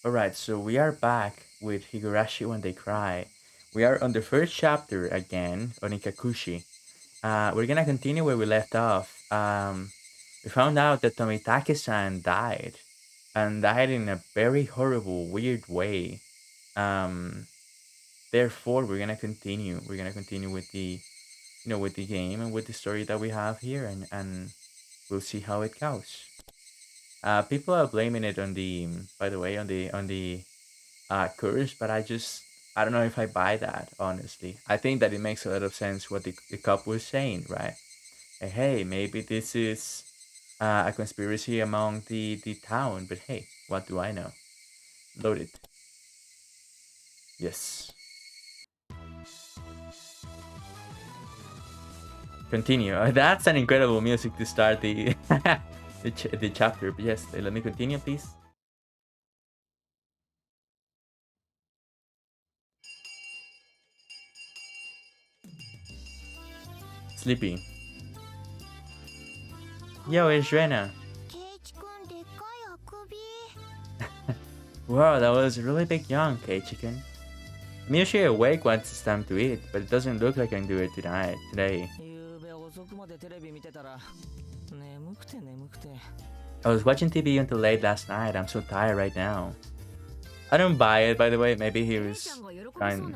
Alright, so we are back with Higurashi when they cry. We are on the first chapter again, Onikakushi. We're gonna continue where we left off. We found out that Tomitake-san died, and died in a very horrible, weird way. Um, Therefore, we're gonna continue. We're gonna continue with with the game and with the story that we have here, and we'll see how it goes. People are blaming it on by the way, on the curse, but I don't know if I buy that, honestly. I think that it makes a lot of sense what the cop was saying, right? Hey, maybe this is a conspiracy among the town, but hey, what do I know? Loaded. Yes. Continue. That's an incredible music to start the the chapter. But yes, let me continue, please. Sleepy. Yo, it's Rena. Wow, that was a really big yawn, K-Chicken. I'm usually awake once it's time to eat, but it doesn't look like I can do it tonight, today. I was watching TV until late last night. I'm so tired right now. I don't buy it, by the way. Maybe he was trying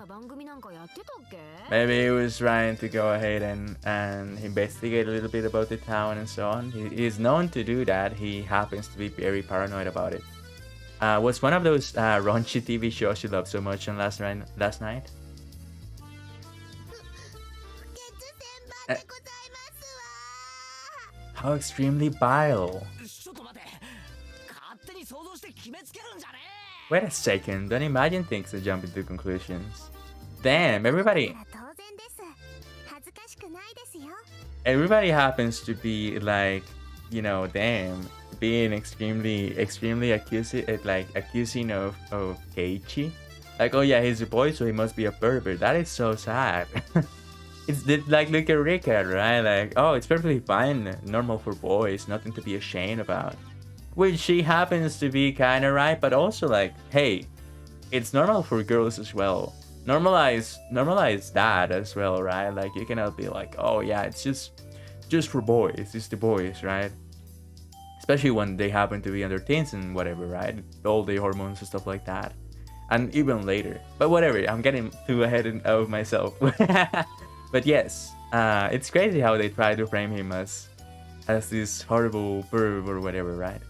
to go ahead and investigate a little bit about the town and so on. He is known to do that. He happens to be very paranoid about it. Was one of those raunchy TV shows you loved so much on last night? Uh, how extremely vile. Wait a second, don't imagine things and jump into conclusions. Damn, everybody happens to be like, damn, being extremely accusing of Keiichi. Like, oh yeah, he's a boy, so he must be a pervert. That is so sad. Like, look at Rika, right? Like, oh, it's perfectly fine, normal for boys, nothing to be ashamed about. Which she happens to be kind of right, but also like, hey, it's normal for girls as well. Normalize that as well, right? Like, you cannot be like, oh yeah, it's just for boys. It's the boys, right? Especially when they happen to be under teens and whatever, right? All the hormones and stuff like that, and even later. But whatever, I'm getting too ahead of myself. But yes, it's crazy how they try to frame him as this horrible perv or whatever, right?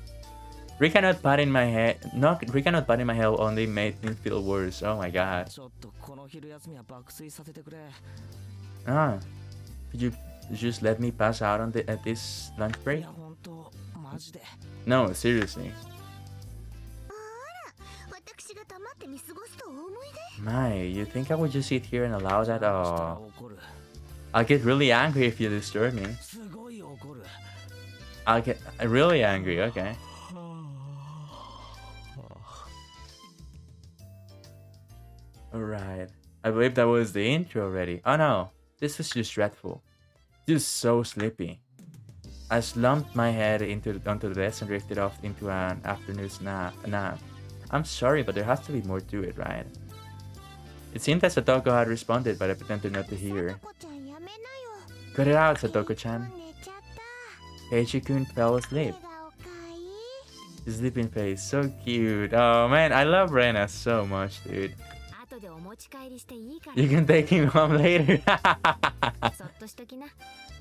Rika not patting my head. No, Rika not patting my head only made me feel worse. Oh my god. Ah, could you just let me pass out on at this lunch break? No, seriously. My, you think I would just sit here and allow that? Oh, I'll get really angry if you disturb me. I'll get really angry. Okay. Alright. I believe that was the intro already. Oh no, this was just dreadful. Just so sleepy. I slumped my head onto the desk and drifted off into an afternoon's nap. I'm sorry, but there has to be more to it, right? It seemed that Satoko had responded, but I pretended not to hear. Cut it out, Satoko-chan. Keiichi-kun fell asleep. His sleeping face, so cute. Oh man, I love Rena so much, dude. You can take him home later.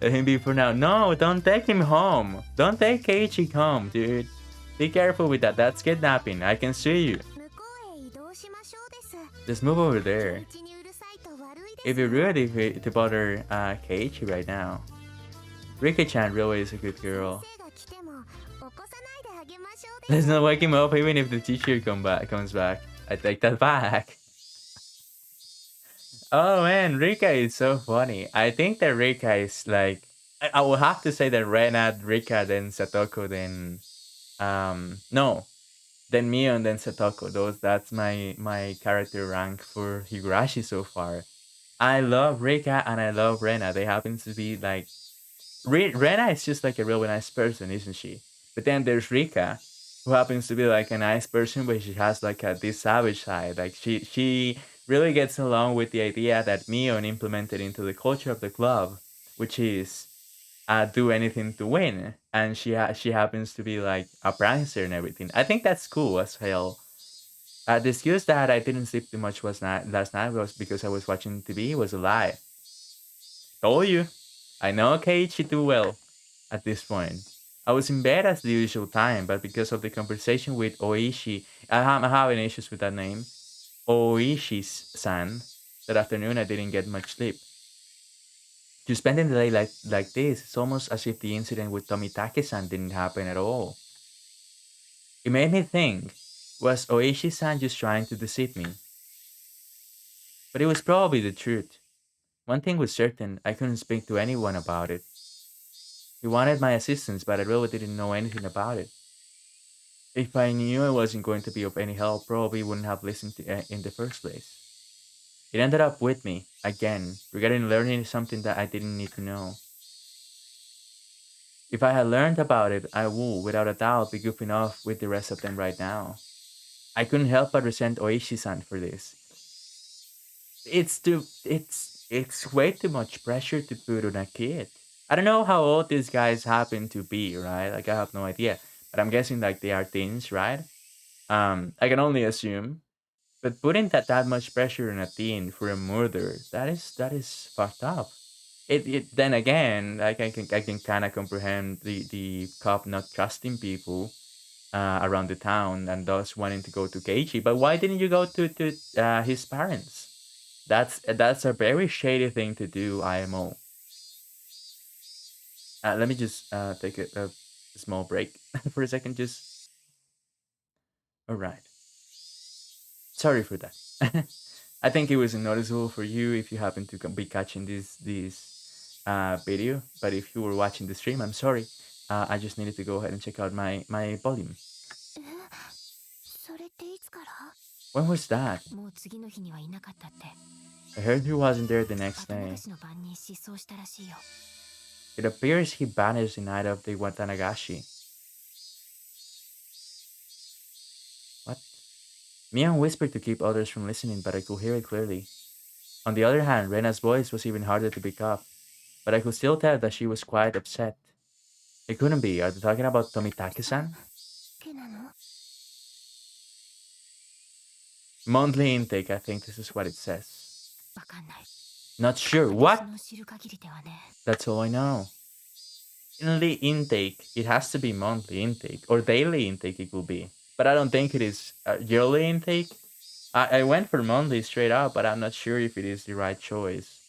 Let him be for now. No, don't take him home. Don't take Keiichi home, dude. Be careful with that. That's kidnapping. I can sue you. Just move over there. It'd be rude to bother Keiichi right now. Rika-chan really is a good girl. Let's not wake him up even if the teacher comes back. I take that back. Oh man, Rika is so funny. I think that Rika is like, I will have to say that Rena, Rika, then Satoko, then no, then Mio and then Satoko. That's my character rank for Higurashi so far. I love Rika and I love Rena. They happen to be like, Rena is just like a really nice person, isn't she? But then there's Rika. who happens to be like a nice person, but she has like this savage side. Like she really gets along with the idea that Mion implemented into the culture of the club, which is do anything to win, and she happens to be like a prancer and everything. I think that's cool as hell. The excuse that I didn't sleep too much was not last night was because I was watching TV was a lie. Told you. I know Keiichi too well at this point. I was in bed as the usual time, but because of the conversation with Oishi, I'm having issues with that name. Oishi's san. That afternoon I didn't get much sleep. To spending the day like this, it's almost as if the incident with Tomitake-san didn't happen at all. It made me think, was Oishi-san just trying to deceive me? But it was probably the truth. One thing was certain, I couldn't speak to anyone about it. He wanted my assistance, but I really didn't know anything about it. If I knew I wasn't going to be of any help, probably wouldn't have listened to it in the first place. It ended up with me, again, regarding learning something that I didn't need to know. If I had learned about it, I would, without a doubt, be goofing off with the rest of them right now. I couldn't help but resent Oishi-san for this. It's way too much pressure to put on a kid. I don't know how old these guys happen to be, right? Like I have no idea, but I'm guessing like they are teens, right? I can only assume. But putting that much pressure on a teen for a murder, that is fucked up. It then again, like I can kind of comprehend the cop not trusting people around the town and thus wanting to go to Keiichi. But why didn't you go to his parents? That's a very shady thing to do, IMO. Let me just take a small break for a second. Just all right. Sorry for that. I think it was noticeable for you if you happen to be catching this video. But if you were watching the stream, I'm sorry. I just needed to go ahead and check out my volume. それっていつから？ When was that? もう次の日にはいなかったって。I heard he wasn't there the next 後 day. 戻しの晩に失踪したらしいよ。It appears he vanished the night of the Watanagashi. What? Mian whispered to keep others from listening, but I could hear it clearly. On the other hand, Rena's voice was even harder to pick up, but I could still tell that she was quite upset. It couldn't be. Are they talking about Tomitake-san? けなの？ Monthly intake, I think this is what it says. わかんない。Not sure. 私 What? の知る限りではね。That's all I know. Monthly intake, it has to be monthly intake, or daily intake it will be. But I don't think it is yearly intake. I went for monthly straight up, but I'm not sure if it is the right choice.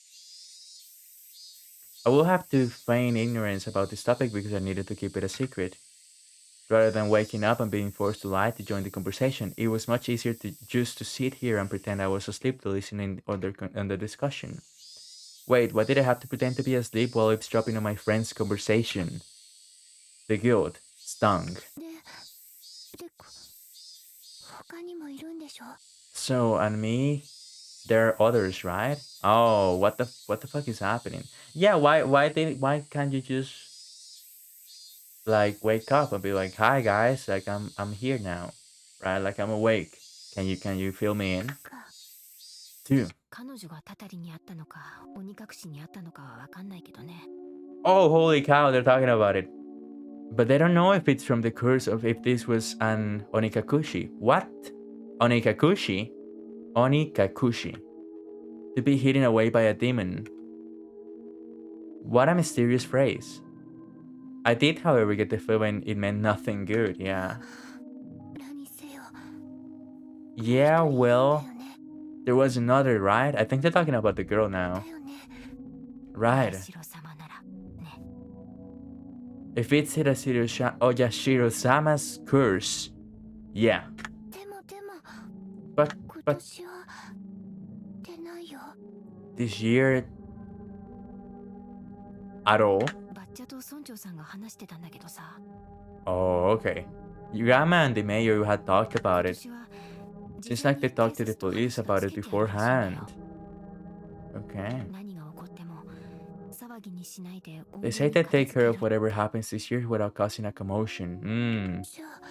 I will have to feign ignorance about this topic because I needed to keep it a secret. Rather than waking up and being forced to lie to join the conversation, it was much easier to just to sit here and pretend I was asleep to listen in on the discussion. Wait, why did I have to pretend to be asleep while eavesdropping on my friend's conversation? The guilt stung. で、他にもいるんでしょ？ So, and me, there are others, right? Oh, what the fuck is happening? Yeah, why can't you just like wake up and be like, "Hi guys, like I'm here now." Right? Like I'm awake. Can you fill me in? 2. 彼女がタタリにあったのか、鬼隠しにあったのかはわかんないけどね。Oh, holy cow, they're talking about it. But they don't know if it's from the curse of if this was an Onikakushi. What? Onikakushi? Onikakushi. To be hidden away by a demon. What a mysterious phrase. I did, however, get the feeling it meant nothing good, yeah. 何せよ。Yeah, もう一人いるんだよね。well, there was another, right? I think they're talking about the girl now. だよね。Right. 八代様ならね。If it's Oyashiro-sama's curse, yeah. でも、But 今年は出ないよ。this year at all? バッチャと村長さんが話してたんだけどさ。Oh, okay. Your grandma and the mayor had talked about it. 今年は Seems like they talked to the police about it beforehand. Okay. 何が起こっても騒ぎにしないで。 They say they take care of whatever happens this year without causing a commotion. じゃあ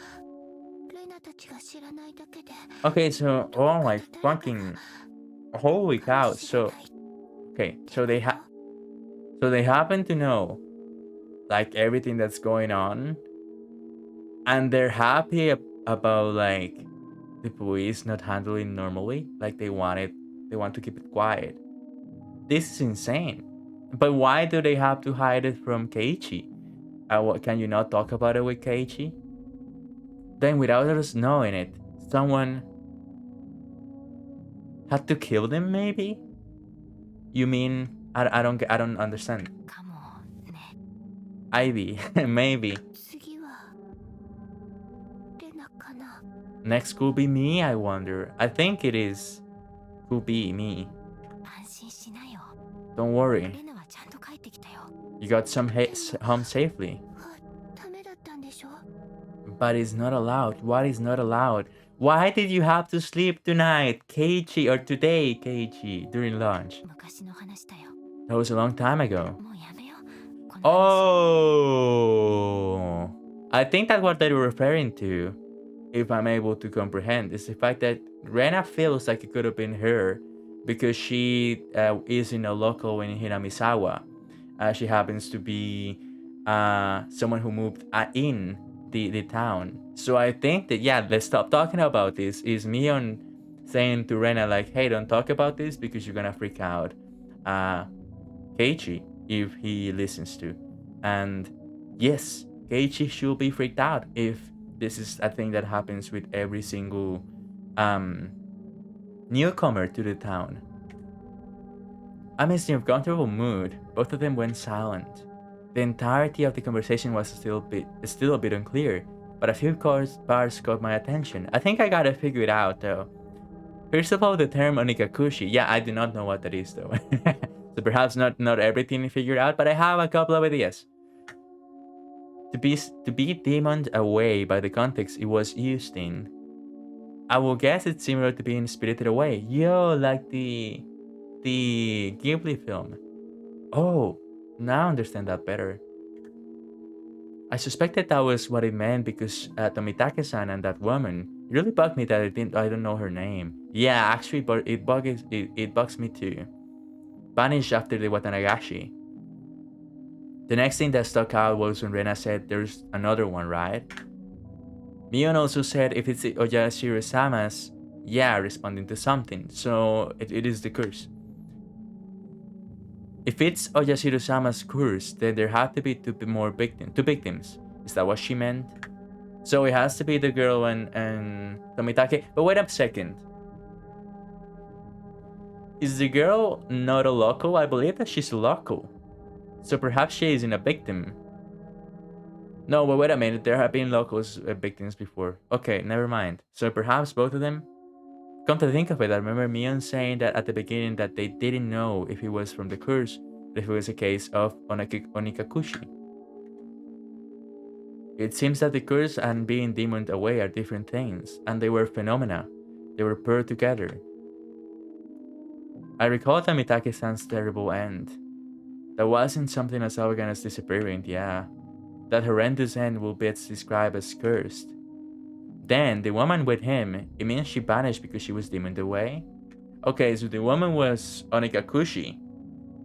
たちが知らないだけで Okay, so oh my fucking holy cow. So okay, so they happen to know like everything that's going on, and they're happy about like the police not handling normally. Like they want to keep it quiet. This is insane. But why do they have to hide it from Keiichi? Can you not talk about it with Keiichi? Then, without us knowing it, someone had to kill them. Maybe? You mean I don't understand. かもね Ivy, maybe. 次はレナかな Next could be me. I wonder. I think it is. Could be me. 安心しなよ Don't worry. レナはちゃんと帰ってきたよ You got home safely. ダメだったんでしょ But it's not allowed. What is not allowed? Why did you have to sleep tonight, Keiichi, or today, Keiichi, during lunch? 昔の話だよ That was a long time ago. もうやめようこの話 Oh, I think that's what they're referring to, if I'm able to comprehend, is the fact that Rena feels like it could have been her because she is in a local in Hinamizawa. She happens to be someone who moved in the town. So I think that, yeah, let's stop talking about this. Is Mion saying to Rena, like, hey, don't talk about this because you're gonna freak out Keiichi if he listens to. And yes, Keiichi should be freaked out if this is a thing that happens with every single newcomer to the town. Amidst the uncomfortable mood, both of them went silent. The entirety of the conversation was still a bit unclear, but a few parts caught my attention. I think I gotta figure it out though. First of all, the term Onikakushi. Yeah, I do not know what that is though. So perhaps not everything figured out, but I have a couple of ideas. To be demoned away by the context it was used in. I will guess it's similar to being spirited away. Yo, like the Ghibli film. Oh, now I understand that better. I suspected that was what it meant because Tomitake-san and that woman, it really bugged me that I don't know her name. Yeah, actually, but it bugs me too. Vanished after the Watanagashi. The next thing that stuck out was when Rena said there's another one, right? Mion also said if it's Oyashiro-sama's, yeah, responding to something, so it is the curse. If it's Oyashiro-sama's curse, then there have to be two victims. Is that what she meant? So it has to be the girl and Tomitake. But wait a second. Is the girl not a local? I believe that she's a local. So perhaps she isn't a victim. No, but wait a minute. There have been locals victims before. Okay, never mind. So perhaps both of them? Come to think of it, I remember Mion saying that at the beginning that they didn't know if it was from the curse, or if it was a case of Onikakushi. It seems that the curse and being demoned away are different things, and they were phenomena. They were paired together. I recall Tamitake-san's terrible end. That wasn't something as arrogant as disappearing, yeah. That horrendous end will be described as cursed. Then, the woman with him, it means she vanished because she was demoned away? Okay, so the woman was Onikakushi,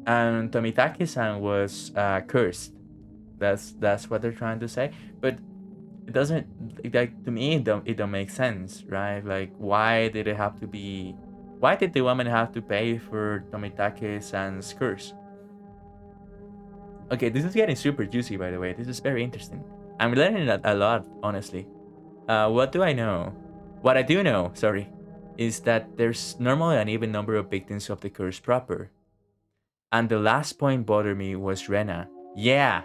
and Tomitake-san was cursed. That's what they're trying to say. But it doesn't, like, to me, it don't make sense, right? Like, why did the woman have to pay for Tomitake-san's curse? Okay, this is getting super juicy, by the way. This is very interesting. I'm learning a lot, honestly. What do I know? What I do know, sorry, is that there's normally an even number of victims of the curse proper. And the last point bothered me was Rena. Yeah!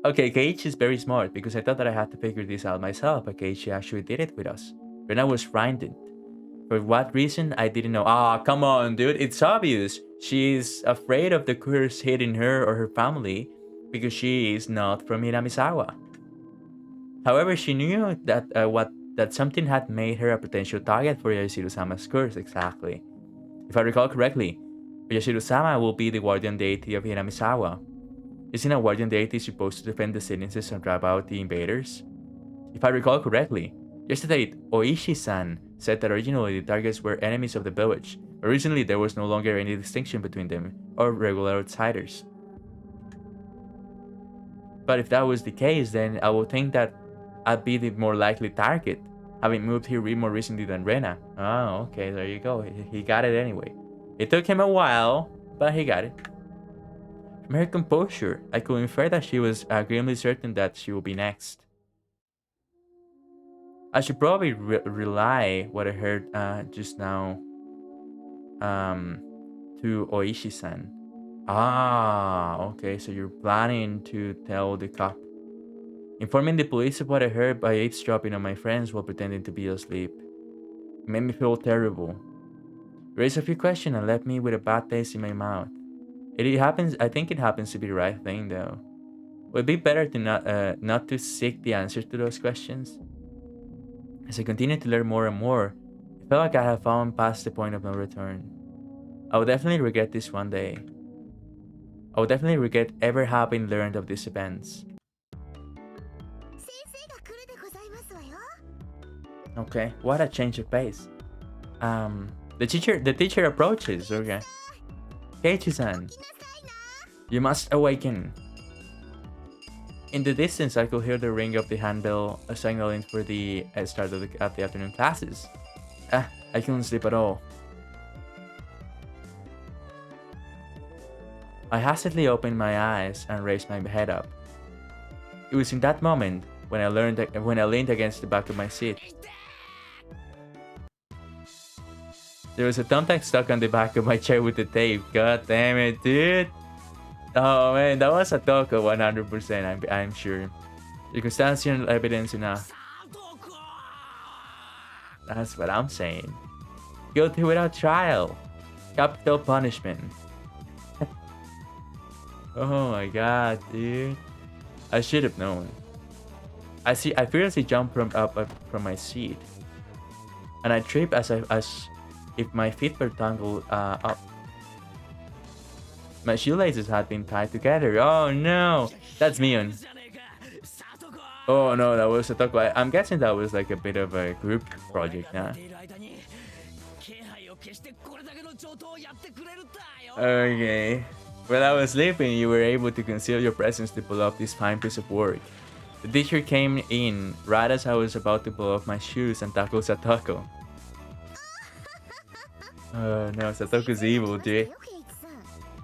Okay, Keiichi is very smart because I thought that I had to figure this out myself, but Keiichi actually did it with us. Rena was frightened. For what reason, I didn't know. Ah, come on, dude, it's obvious. She's afraid of the curse hitting her or her family because she is not from Hinamizawa. However, she knew that that something had made her a potential target for Yashiro-sama's curse, exactly. If I recall correctly, Yashiro-sama will be the guardian deity of Hinamizawa. Isn't a guardian deity supposed to defend the citizens and drive out the invaders? If I recall correctly, Yesterday, Oishi-san said that originally the targets were enemies of the village, but recently there was no longer any distinction between them or regular outsiders. But if that was the case, then I would think that I'd be the more likely target, having moved here more recently than Rena. Oh, okay, there you go. He got it anyway. It took him a while, but he got it. From her composure, I could infer that she was grimly certain that she would be next. I should probably rely what I heard just now to Oishi-san. Ah, okay, so you're planning to tell the cop. Informing the police of what I heard by eavesdropping on my friends while pretending to be asleep. It made me feel terrible. Raised a few questions and left me with a bad taste in my mouth. It happens. I think it happens to be the right thing, though. Would it be better to not to seek the answers to those questions? As I continued to learn more and more, I felt like I had fallen past the point of no return. I would definitely regret this one day. I would definitely regret ever having learned of these events. Okay, what a change of pace. The teacher approaches. Okay. Keiichi-san, you must awaken. In the distance, I could hear the ring of the handbell signaling for the start of the afternoon classes. I couldn't sleep at all. I hastily opened my eyes and raised my head up. It was in that moment when I leaned against the back of my seat. There was a thumbtack stuck on the back of my chair with the tape. God damn it, dude. Oh man, that was a Toko 100%, I'm sure. Circumstantial evidence enough. That's what I'm saying. Guilty without trial. Capital punishment. Oh my god, dude. I should have known. I furiously jumped from my seat. And I tripped as if my feet were tangled up. My shoelaces had been tied together. Oh no! That's Mion. Oh no, that was a Toko. I'm guessing that was like a bit of a group project, nah? Okay. While I was sleeping, you were able to conceal your presence to pull off this fine piece of work. The teacher came in right as I was about to pull off my shoes and tackle Satoko. Oh no, Satoko's evil, dude.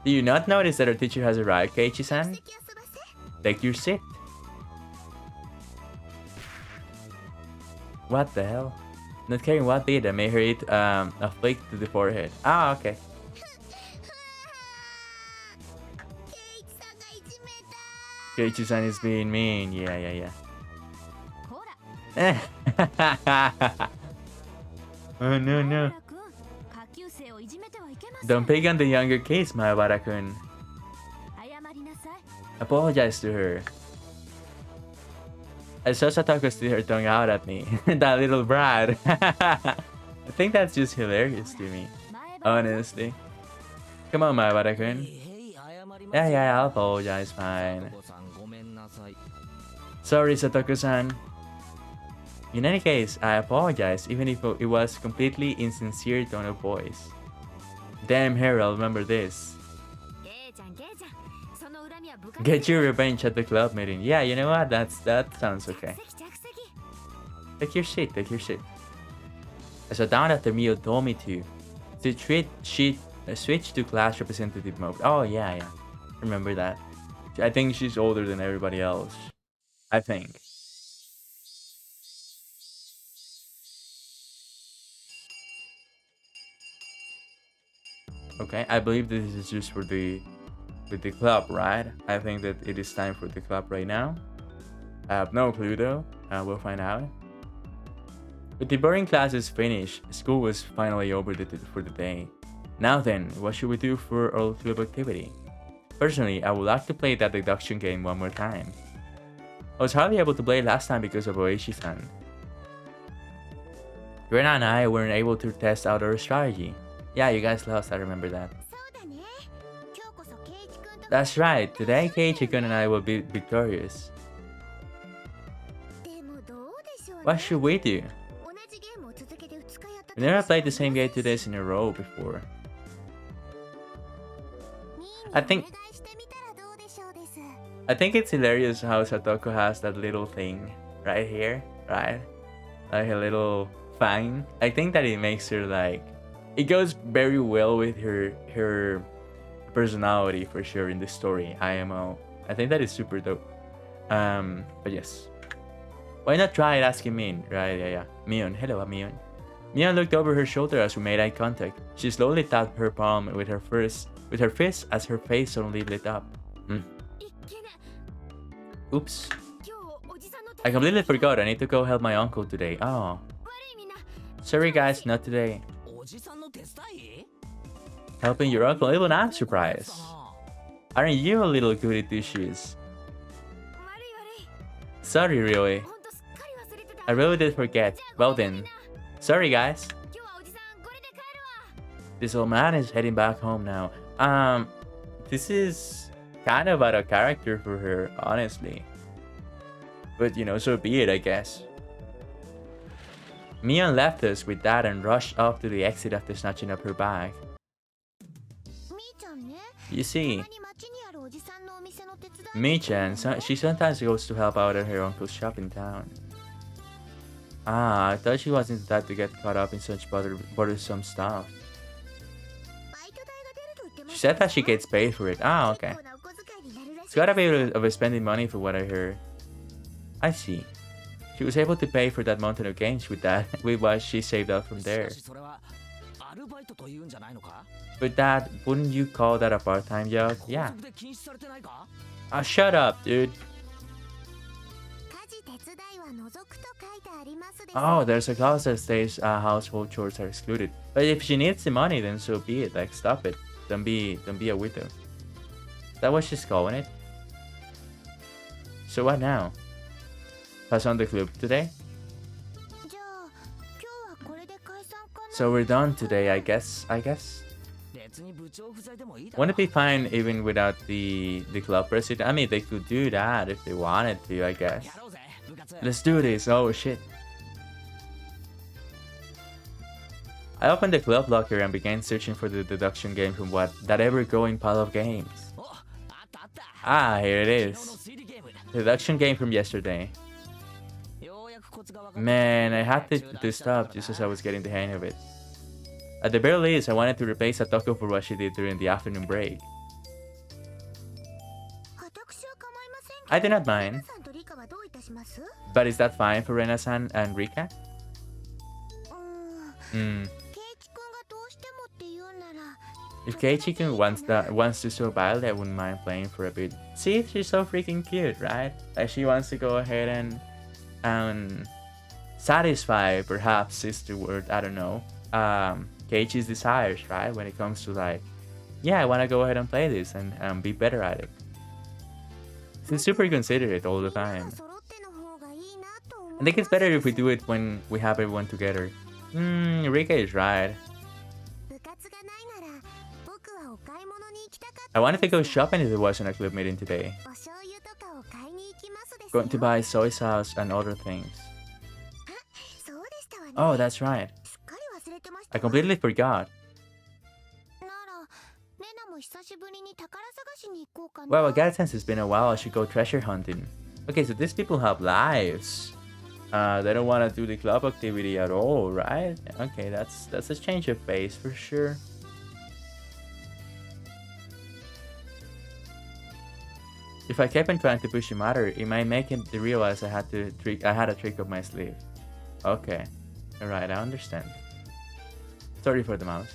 Do you not notice that our teacher has arrived, Keiichi-san? Take your seat. What the hell? Not caring what did, I made her eat a flick to the forehead. Ah, okay. Keiichi-san is being mean. Yeah. Oh no. Don't pick on the younger kids, Mahabara-kun. Apologize to her. I saw Satoko stick her tongue out at me. That little brat. I think that's just hilarious to me. Honestly. Come on, Mahabara-kun. Yeah, I'll apologize, fine. Sorry, Satoko-san. In any case, I apologize, even if it was completely insincere tone of voice. Damn her, I'll remember this. Get your revenge at the club meeting. Yeah, you know what? That sounds okay. Take your seat. I sat down after Mio told me to. She switched to class representative mode. Oh yeah. Remember that. I think she's older than everybody else. I think. Okay, I believe this is just for the club, right? I think that it is time for the club right now. I have no clue though. We'll find out. With the boring classes finished, school was finally over for the day. Now then, what should we do for our club activity? Personally, I would like to play that deduction game one more time. I was hardly able to play last time because of Oishi-san. Rena and I weren't able to test out our strategy. Yeah, you guys lost, I remember that. That's right, today Keiichi-kun and I will be victorious. What should we do? We never played the same game 2 days in a row before. I think it's hilarious how Satoko has that little thing right here, right? Like a little fang. I think that it makes her like, it goes very well with her personality for sure in the story, IMO. I think that is super dope. But yes. Why not try asking Min? Right, yeah. Mion, hello, Mion. Mion looked over her shoulder as we made eye contact. She slowly tapped her palm with her fist as her face suddenly lit up. Oops. I completely forgot. I need to go help my uncle today. Oh. Sorry guys, not today. Helping your uncle? Even I'm surprised. Aren't you a little goody two shoes? Sorry, really. I really did forget. Well then. Sorry guys. This old man is heading back home now. This is kind of out of character for her, honestly. But you know, so be it, I guess. Mion left us with that and rushed off to the exit after snatching up her bag. You see, Mi-chan, she sometimes goes to help out at her uncle's shop in town. Ah, I thought she wasn't the type to get caught up in such bothersome stuff. She said that she gets paid for it. Ah, okay. It's gotta be of spending money for what I heard. I see. She was able to pay for that mountain of games with what she saved up from there. But Dad, wouldn't you call that a part-time job? Yeah. Shut up, dude. Oh, there's a clause that states household chores are excluded. But if she needs the money, then so be it. Like, stop it. Don't be a widow. Is that what she's calling it? So what now? Pass on the club today? So we're done today, I guess. Wouldn't it be fine even without the club president? I mean, they could do that if they wanted to, I guess. Let's do this. Oh shit. I opened the club locker and began searching for the deduction game from that ever-growing pile of games. Ah, here it is. The deduction game from yesterday. Man, I had to stop just as I was getting the hang of it. At the very least, I wanted to replace Satoko for what she did during the afternoon break. I do not mind. But is that fine for Rena-san and Rika? If Keiichi-kun wants to so badly, I wouldn't mind playing for a bit. See, she's so freaking cute, right? Like, she wants to go ahead and satisfy, perhaps is the word, I don't know, Keiichi's desires, right? When it comes to like, yeah, I want to go ahead and play this and be better at it. She's super considerate all the time. I think it's better if we do it when we have everyone together. Rika is right. I wanted to go shopping if it wasn't a club meeting today. Going to buy soy sauce and other things. Oh, that's right. I completely forgot. Well, I guess since it's been a while, I should go treasure hunting. Okay, so these people have lives. They don't want to do the club activity at all, right? Okay, that's a change of pace for sure. If I kept on trying to push the matter, it might make him realize I had a trick up my sleeve. Okay, alright, I understand. Sorry for the mouse.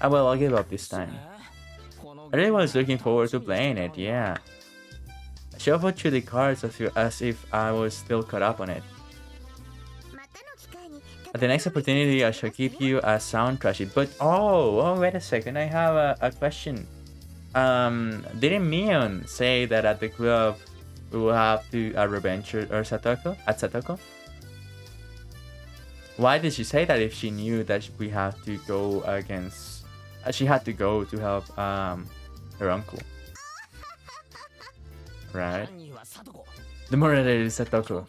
Well, I'll give up this time. I really was looking forward to playing it, yeah. I shuffled through the cards as if I was still caught up on it. At the next opportunity, I shall give you a sound trash it. But oh, wait a second, I have a question. Didn't Mion say that at the club we will have to revenge or Satoko? Why did she say that if she knew that we have to go against? She had to go to help her uncle, right? The moral is Satoko.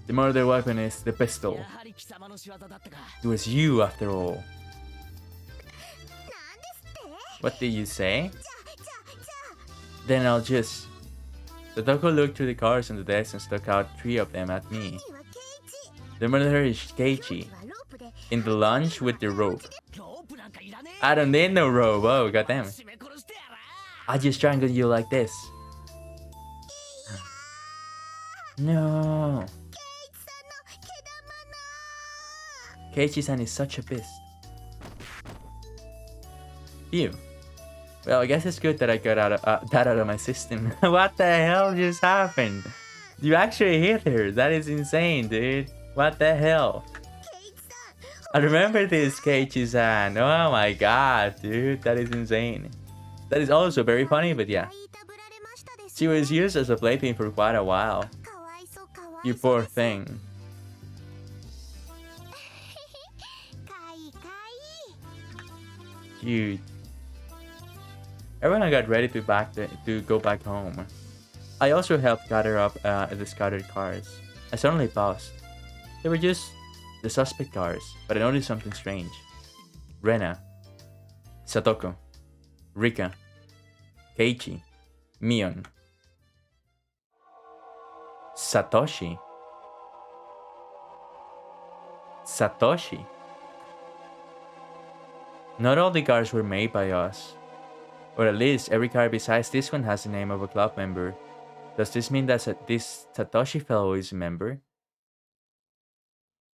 The murder weapon is the pistol. It was you after all. What did you say? Then I'll just... The Toko looked through the cards on the desk and stuck out 3 of them at me. The murderer is Keiichi. In the lunch with the rope. I don't need no rope. Oh, goddamn. I'll just strangle you like this. No. Keiichi-san is such a beast. Phew. Well, I guess it's good that I got that out of my system. What the hell just happened? You actually hit her. That is insane, dude. What the hell? I remember this, Keiichi-san. Oh my god, dude. That is insane. That is also very funny, but yeah. She was used as a plaything for quite a while. You poor thing. Cute. Everyone got ready to go back home. I also helped gather up the scattered cars. I suddenly paused. They were just the suspect cars, but I noticed something strange. Rena, Satoko, Rika, Keiichi, Mion, Satoshi. Satoshi. Not all the cars were made by us. Or at least every car besides this one has the name of a club member. Does this mean that this Satoshi fellow is a member?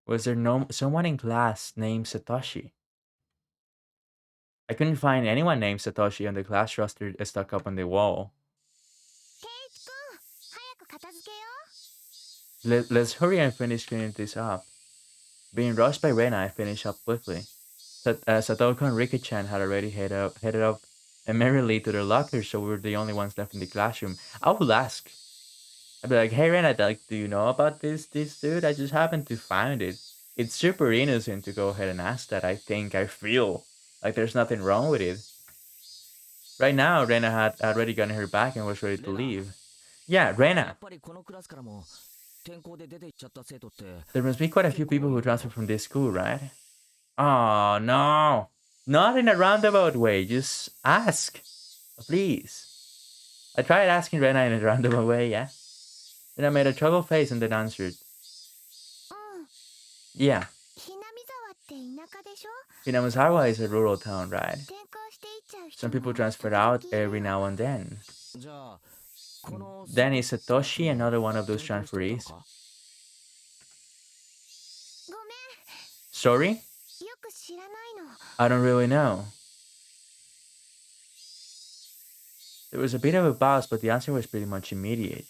Was there someone in class named Satoshi? I couldn't find anyone named Satoshi on the class roster stuck up on the wall. Let's hurry and finish cleaning this up. Being rushed by Rena, I finished up quickly. Satoko and Rika-chan had already headed up merrily to their lockers, so we were the only ones left in the classroom. I would ask. I'd be like, hey Rena, like, do you know about this dude? I just happened to find it. It's super innocent to go ahead and ask that. I feel like there's nothing wrong with it. Right now, Rena had already gotten her back and was ready to leave. Yeah, Rena. There must be quite a few people who transferred from this school, right? Oh, no. Not in a roundabout way. Just ask. Please. I tried asking Rena in a roundabout way, yeah? Then I made a troubled face and then answered. Yeah. Hinamizawa is a rural town, right? Some people transfer out every now and then. Then is Satoshi another one of those transferees? Sorry? I don't really know. There was a bit of a pause, but the answer was pretty much immediate.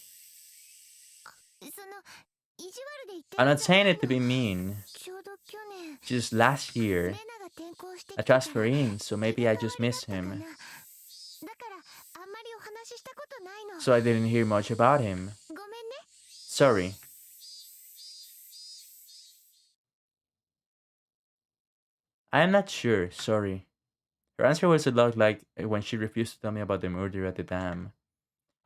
I'm not saying it to be mean. Just last year, a transferee, so maybe I just missed him. So I didn't hear much about him. Sorry. I am not sure, sorry. Her answer was a lot like when she refused to tell me about the murder at the dam.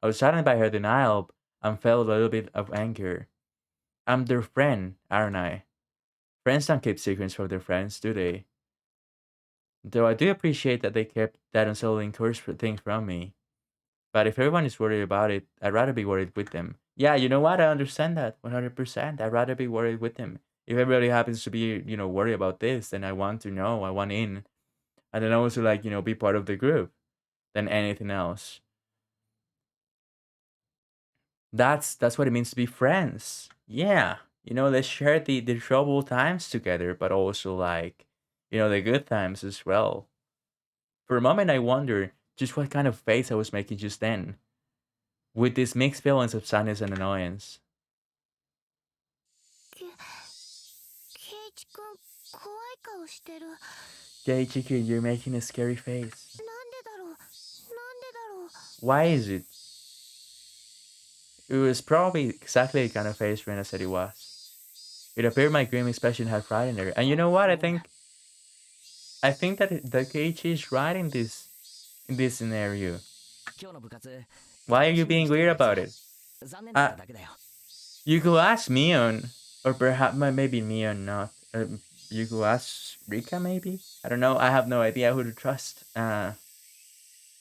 I was saddened by her denial and felt a little bit of anger. I'm their friend, aren't I? Friends don't keep secrets from their friends, do they? Though I do appreciate that they kept that unsettling curse thing from me. But if everyone is worried about it, I'd rather be worried with them. Yeah, you know what? I understand that 100%. I'd rather be worried with them. If everybody happens to be, worried about this, then I want to know. I want in. And then also, like, be part of the group than anything else. That's what it means to be friends. Yeah. Let's share the troubled times together, but also, like, the good times as well. For a moment, I wonder just what kind of face I was making just then, with these mixed feelings of sadness and annoyance. Keiichi, you're making a scary face. Why is it? It was probably exactly the kind of face Rena said it was. It appeared my grim expression had frightened her. And you know what? I think that Keiichi is right in this scenario. Why are you being weird about it? You could ask Mion. Or perhaps maybe me or not. You could ask Rika, maybe. I don't know. I have no idea who to trust.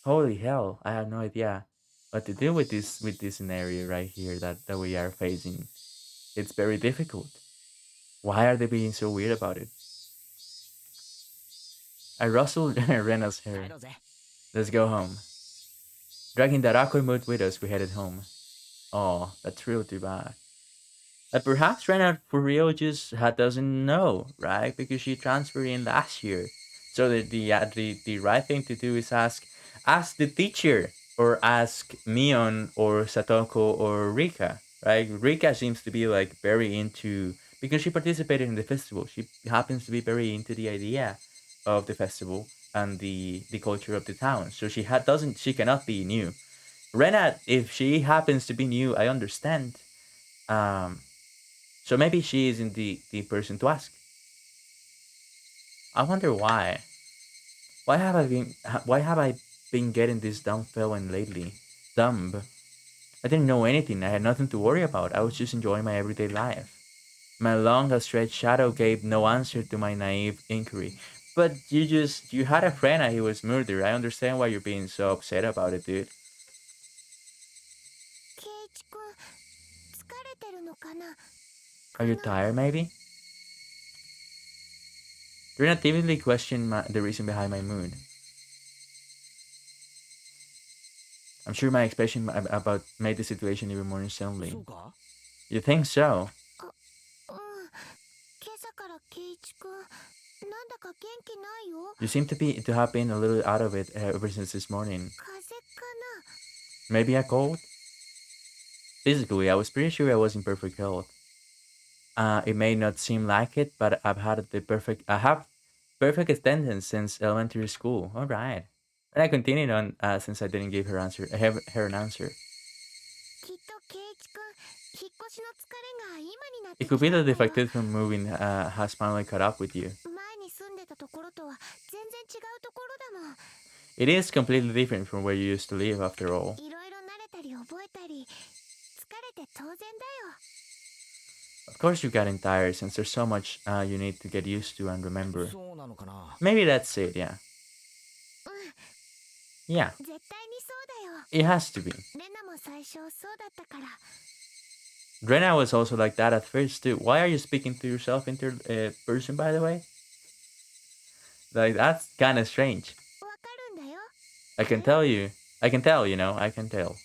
Holy hell! I have no idea what to do with this scenario right here that we are facing. It's very difficult. Why are they being so weird about it? I rustled Rena's hair. Let's go home. Dragging that awkward mood with us, we headed home. Oh, that's real too bad. Perhaps Rena for real just doesn't know, right? Because she transferred in last year. So the right thing to do is ask the teacher or ask Mion or Satoko or Rika, right? Rika seems to be like very into because she participated in the festival. She happens to be very into the idea of the festival and the culture of the town. So she cannot be new. Rena, if she happens to be new, I understand. Um, so maybe she isn't the person to ask. I wonder why. Why have I been getting this dumb feeling lately? Dumb. I didn't know anything. I had nothing to worry about. I was just enjoying my everyday life. My long stretched shadow gave no answer to my naive inquiry. But you had a friend and he was murdered. I understand why you're being so upset about it, dude. ケイチ君疲れてるのかな Are you tired, maybe? Rena timidly questioned the reason behind my mood. I'm sure my expression about made the situation even more unsettling. You think so? うん今朝からケイチ君なんだか元気ないよ You seem to have been a little out of it ever since this morning. 風邪か Maybe a cold? Physically, I was pretty sure I was in perfect health. It may not seem like it, but I have perfect attendance since elementary school. All right. And I continued on since I didn't give her an answer. きっとケイチ君引っ越しの疲れが今になっ It て could き be た that ん the だよ fatigue from moving has finally caught up with you. 前に住んでたところとは全然違うところだもん It is completely different from where you used to live, after all. いろいろ慣れたり覚えたり疲れて当然だよ Of course, you're getting tired since there's so much you need to get used to and remember. そうなのかな Maybe that's it, yeah. うん Yeah, 絶対にそうだよ it has to be. レナも最初そうだったから Rena was also like that at first, too. Why are you speaking to yourself in third person, by the way? Like, that's kind of strange. わかるんだよ I can tell you. I can tell, I can tell.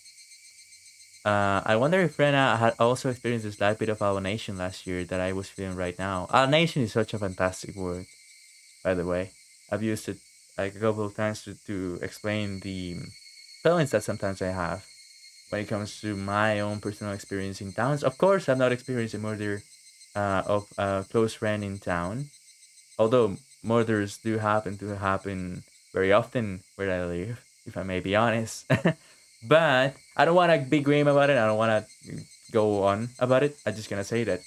I wonder if Rena had also experienced this slight bit of alienation last year that I was feeling right now. Alienation is such a fantastic word, by the way. I've used it like a couple of times to explain the feelings that sometimes I have when it comes to my own personal experience in towns. Of course, I've not experienced a murder of a close friend in town, although murders do happen to happen very often where I live, if I may be honest. But I don't want to be grim about it. I don't want to go on about it. I'm just gonna say that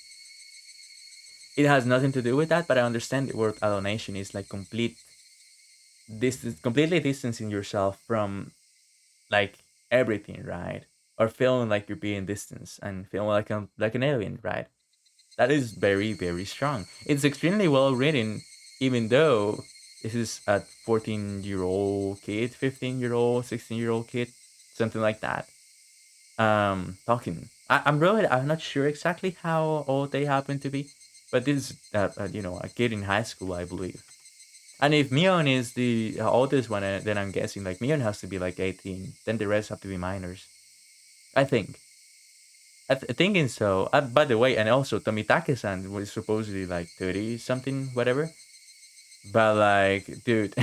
it has nothing to do with that. But I understand the word alienation is like completely distancing yourself from like everything, right? Or feeling like you're being distanced and feeling like an alien, right? That is very, very strong. It's extremely well written, even though this is a 14-year-old kid, 15-year-old, 16-year-old kid, something like that. Talking. I'm not sure exactly how old they happen to be, but this is a kid in high school, I believe. And if Mion is the oldest one, then I'm guessing like Mion has to be like 18. Then the rest have to be minors. I think. Thinking so. By the way, and also Tomitake-san was supposedly like 30 something, whatever. But like, dude,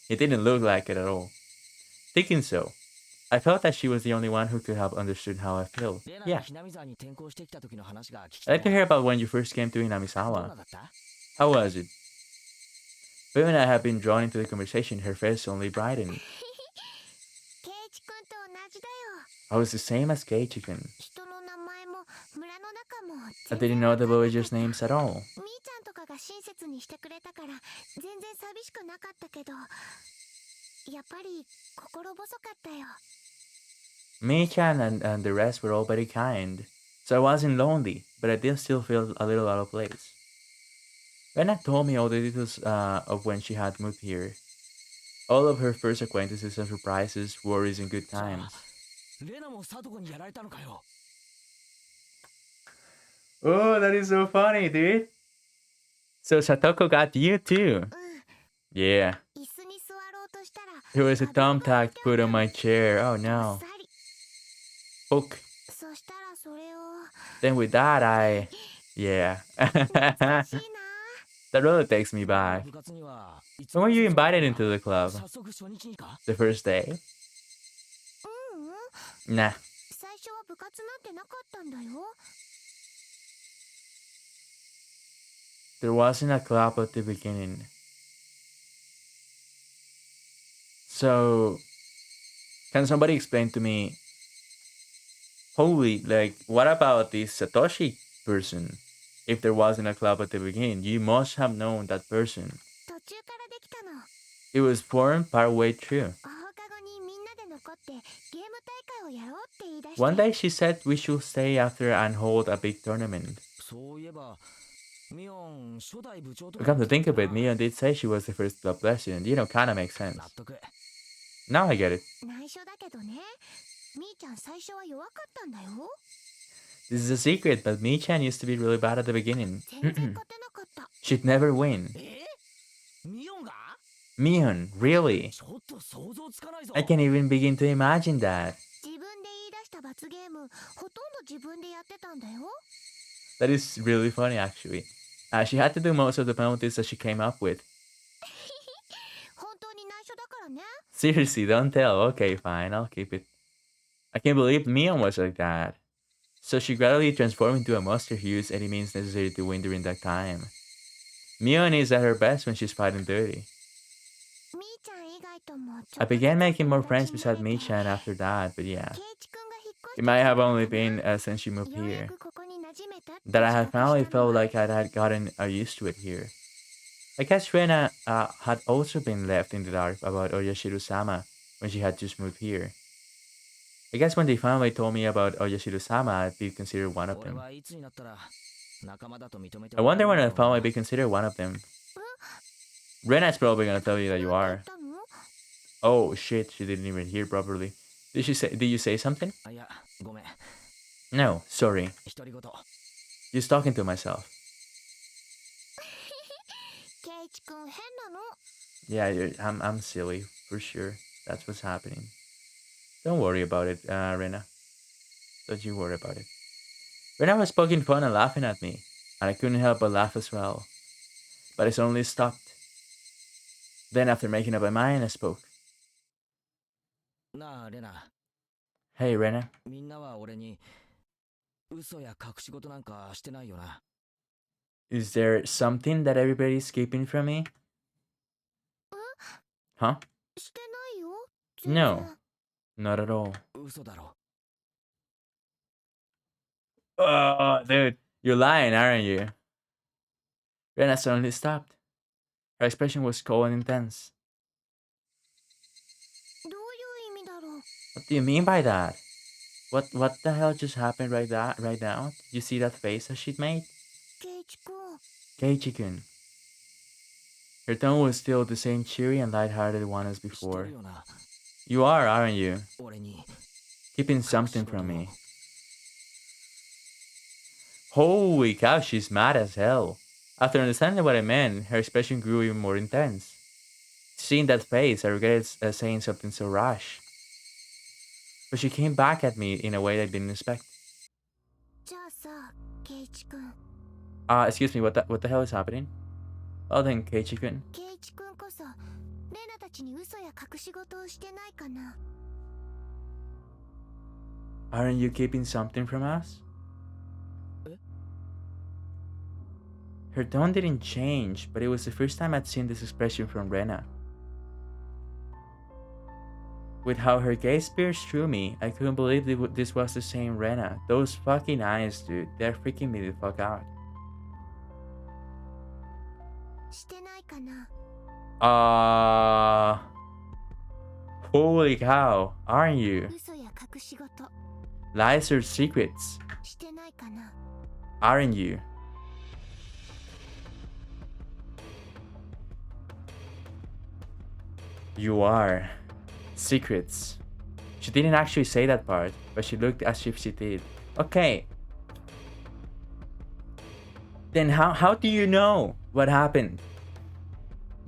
it didn't look like it at all. Thinking so. I felt that she was the only one who could have understood how I feel. レナに Yeah. ひなみ沢に転校してきた時の話が聞き I'd た like to い hear about when you first came to どんな Inamisawa. だった How was it? But when I had been drawn into the conversation, her face only brightened. ケイチ君と同じだよ I was the same as Keiichi-kun. 人の名前も村の中も I 全 didn't 然 know わ the かんなかっ villagers' た names at all. みーちゃんとかが親切にしてくれたから全然寂しくなかったけどやっぱり心細かったよ Mii-chan and the rest were all very kind. So I wasn't lonely, but I did still feel a little out of place. Rena told me all the details of when she had moved here. All of her first acquaintances and surprises, worries, and good じゃあ times. レナもサトコにやられたのかよ。 Oh, that is so funny, dude. So Satoko got you too. うん。 Yeah. 椅子に座ろうとしたら There was a 車道が置い thumbtack てあ put った on の。 my chair. Oh どっ no. さり。 Fuck. そしたらそれを Then with that, Yeah. 懐かしい That really takes me 今日の back. 部活にはいつ When も were you 誘われ invited たの into the か。 club? 早速初日にか。 The first day? な。うん。 Nah. 最初は部活なんてなかったんだよ。 There wasn't a club at the beginning. So, can somebody explain to me? Holy, like, what about this Satoshi person? If there wasn't a club at the beginning, you must have known that person. 途中からできたの。 It was formed partway through. 放課後にみんなで残ってゲーム大会をやろうって言い出して。 One day she said we should stay after and hold a big tournament. そういえばミオン初代部長とか Come to 言っ think て of た it, な。 Mion did say she was the first club president. You know, kinda makes sense. 納得。 Now I get it. 内緒だけどね。みーちゃん最初は弱かったんだよ。 This is a secret, but Mi-chan used to be really bad at the beginning. 全然勝てなかった。 She'd never win. ミオンが Mion, really? ちょっと想像つかないぞ。 I can't even begin to imagine that. 自分で言い出した罰ゲーム、ほとんど自分でやってたんだよ。 That is really funny, actually. She had to do most of the penalties that she came up with. 本当に内緒だからね。 Seriously, don't tell. Okay, fine, I'll keep it. I can't believe Mion was like that. So she gradually transformed into a monster who used any means necessary to win during that time. Mion is at her best when she's fighting dirty. みーちゃん以外ともちょ I っとずつ began making more 友 friends 達にな beside れて Mi-chan after that, but yeah. ケイチくんが引っ越して It might have きた only から been かな。 since she moved ようや here くここに馴染めたって that I had 自覚 finally したの felt は like I had gotten used to it here. I guess Rena had also been left in the dark about Oyashiru-sama when she had just moved here. I guess when they finally told me about Oyashiru-sama, I did consider one of 俺 them. はいつになったら仲間だと認めて I もらえ wonder るん when だ I'll ろうな。 finally be considered one of them. Rena's probably gonna tell you that you なん are. て言ったの？ Oh shit, she didn't even hear properly. Did you say something? あいやごめん No, sorry. 独り言。 Just talking to myself. ケイチくん変なの。 Yeah, I'm silly, for sure. That's what's happening. Don't worry about it, Rena. Don't you worry about it. Rena was poking fun and laughing at me, and I couldn't help but laugh as well. But it suddenly stopped. Then, after making up my mind, I spoke. なあレナ、 Hey, Rena. みんなは俺に嘘や隠し事なんかしてないよな。 Is there something that everybody's keeping from me? Huh? してないよ。全然 No, not at all. 嘘だろ。 Oh, dude, you're lying, aren't you? Rena suddenly stopped. Her expression was cold and intense. どういう意味だろう。 What do you mean by that? What the hell just happened right now? Did you see that face that she made? ケイチくん。 Keiichi-kun. Her tone was still the same cheery and light-hearted one as 知って before. るよな。 You are, aren't you? 俺に Keeping something from me. Holy cow, she's mad as hell. After understanding what I meant, her expression grew even more intense. Seeing that face, I regretted saying something so rash. But she came back at me in a way I didn't expect. じゃあさ、ケイチくん。 Excuse me, what the hell is happening? Well then, Keiichi-kun. ケイチくんこそ、レナたちに嘘や隠し事をしてないかな。 Aren't you keeping something from us? Her tone didn't change, but it was the first time I'd seen this expression from Rena. With how her gaze pierced through me, I couldn't believe this was the same Rena. Those fucking eyes, dude, they're freaking me the fuck out. してないかな。 Holy cow, aren't you? 嘘や隠し事。Lies or secrets? してないかな。 Aren't you? You are. Secrets. She didn't actually say that part, but she looked as if she did. Okay. Then how do you know what happened?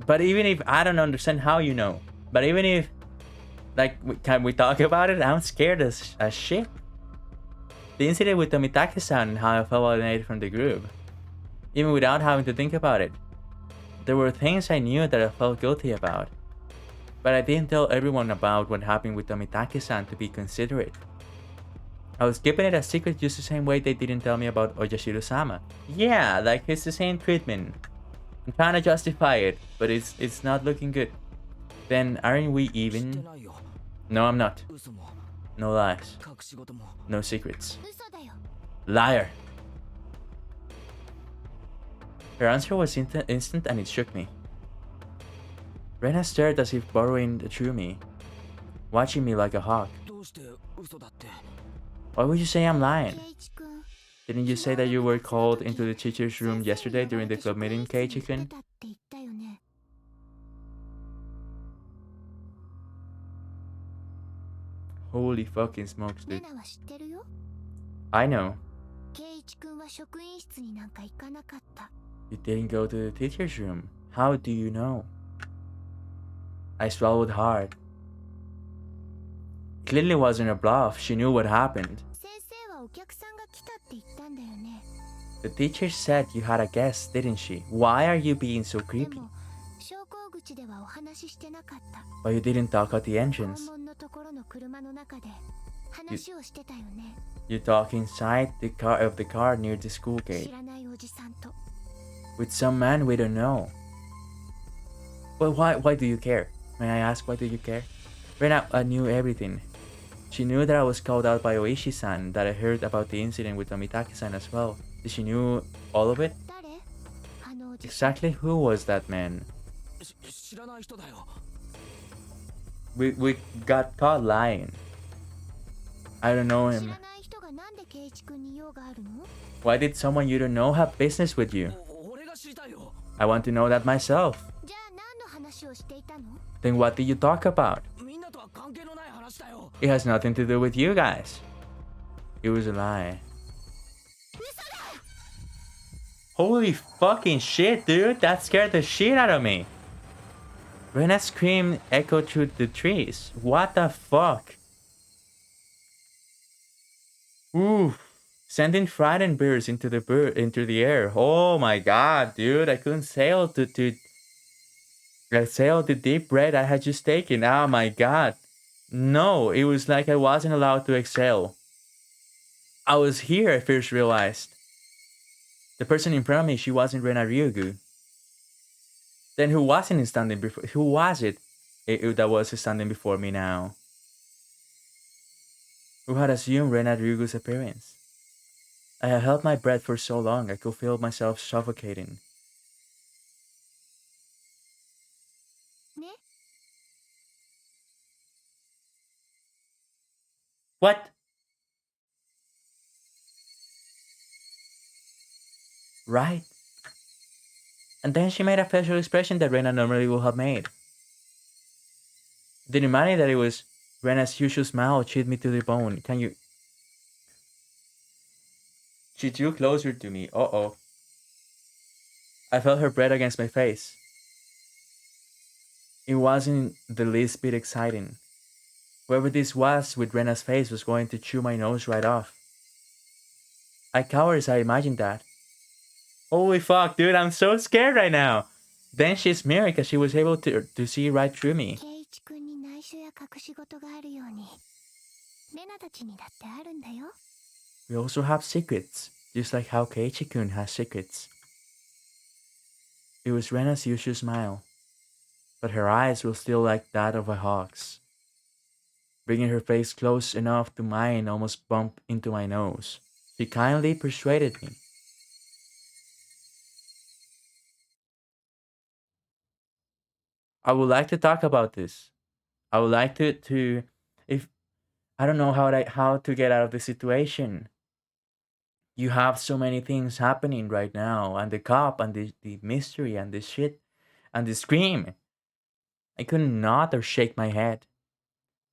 But even if I don't understand how you know, but even if, like, can we talk about it? I'm scared as shit. The incident with Tomitake-san and how I felt alienated from the group. Even without having to think about it. There were things I knew that I felt guilty about. But I didn't tell everyone about what happened with Tomitake-san to be considerate. I was keeping it a secret just the same way they didn't tell me about Oyashiro-sama. Yeah, like it's the same treatment. I'm trying to justify it, but it's not looking good. Then aren't we 知って even? ないよ。 No, I'm not. 嘘も No lies. 隠し事も No secrets. 嘘だよ。 Liar. Her answer was instant and it shook me. Rena stared as if burrowing through me, watching me like a hawk. どうして嘘だって Why would you say I'm 圭 lying? 一君。 Didn't you say that you were called into the teacher's room yesterday during the club meeting, Keiichi-kun? って言ったよね。 Holy fucking smokes, レ dude. ナは知ってるよ。 I know. 圭一君は職員室になんか行かなかった。 You didn't go to the teacher's room. How do you know? I swallowed hard. Clearly wasn't a bluff. She knew what happened. 先生はお客さんが来たって言ったんだよね。 The teacher said you had a guest, didn't she? Why are you being so で creepy? も、昇降口ではお話ししてなかった。 But you didn't talk at the 校 entrance. 門のところの車の中で話をしてたよね。 You talk inside the car near the school 知 gate らないおじさんと。 with some man we don't know. But why do you care? May I ask why do you care? Rena knew everything. She knew that I was called out by Oishi-san, that I heard about the incident with Tomitake-san as well. Did she knew all of it? 誰？あのおじさん。 Exactly who was that man? 知らない人だよ We got caught lying. I don't know 知 him. らない人がなんで圭一君に用があるの？ Why did someone you don't know have business with you? 俺が知りたいよ I want to know that myself. じゃあ何の話をしていたの？ Then what did you talk about? みんなとは関係のない話だよ It has nothing to do with you guys. It was a lie. Holy fucking shit, dude. That scared the shit out of me. Rena's scream echoed through the trees. What the fuck? Ooh. Sending frightened birds into the air. Oh my god, dude. I couldn't sail the deep breath I had just taken. Oh my god. No, it was like I wasn't allowed to exhale. I was here, I first realized. The person in front of me, she wasn't Rena Ryugu. Then who was it that was standing before me now? Who had assumed Rena Ryugu's appearance? I had held my breath for so long I could feel myself suffocating. ね？ What? Right. And then she made a facial expression that Rena normally would have made. The reminding that it was Rena's usual smile chilled me to the bone. Can you... She drew closer to me. Uh-oh. I felt her breath against my face. It wasn't the least bit exciting. Whoever this was with Rena's face was going to chew my nose right off. I cowered as I imagined that. Holy fuck, dude, I'm so scared right now. Then she smirked because she was able to see right through me. 圭一君に内緒や隠し事があるように、レナたちにだってあるんだよ。 We also have secrets, just like how Keiichi-kun has secrets. It was Rena's usual smile, but her eyes were still like that of a hawk's. Bringing her face close enough to mine almost bumped into my nose. She kindly persuaded me. I would like to talk about this. I would like to if I don't know how to get out of the situation. You have so many things happening right now, and the cop, and the mystery, and the shit, and the scream. I couldn't nod or shake my head.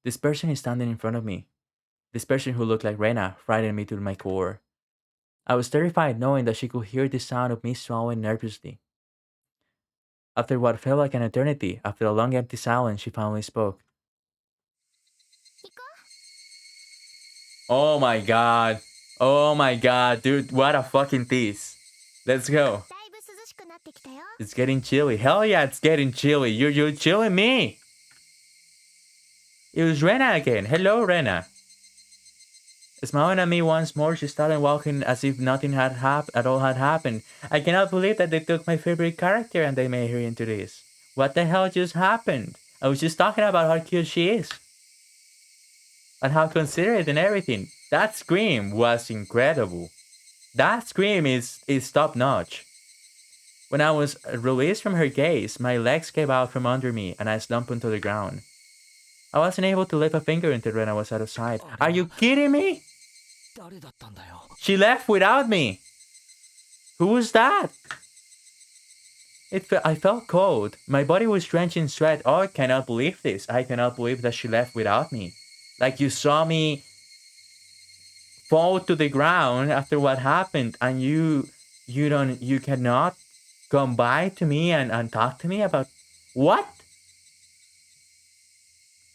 This person is standing in front of me. This person who looked like Rena frightened me to my core. I was terrified knowing that she could hear the sound of me swallowing nervously. After what felt like an eternity, after a long empty silence, she finally spoke. 行こ Oh my god. Oh my god, dude, what a fucking tease. Let's go. う。だいぶ涼しくなってきたよ。 It's getting chilly. Hell yeah, it's getting chilly. You're chilling me. It was Rena again. Hello, Rena. Smiling at me once more, she started walking as if nothing at all had happened. I cannot believe that they took my favorite character and they made her into this. What the hell just happened? I was just talking about how cute she is. And how considerate and everything. That scream was incredible. That scream is top notch. When I was released from her gaze, my legs gave out from under me and I slumped onto the ground. I wasn't able to lift a finger until Rena was out of sight. Are you kidding me? 誰だったんだよ。 She left without me. Who was that? I felt cold. My body was drenched in sweat. Oh, I cannot believe this. I cannot believe that she left without me. Like you saw me fall to the ground after what happened, and you cannot come by to me and talk to me about what?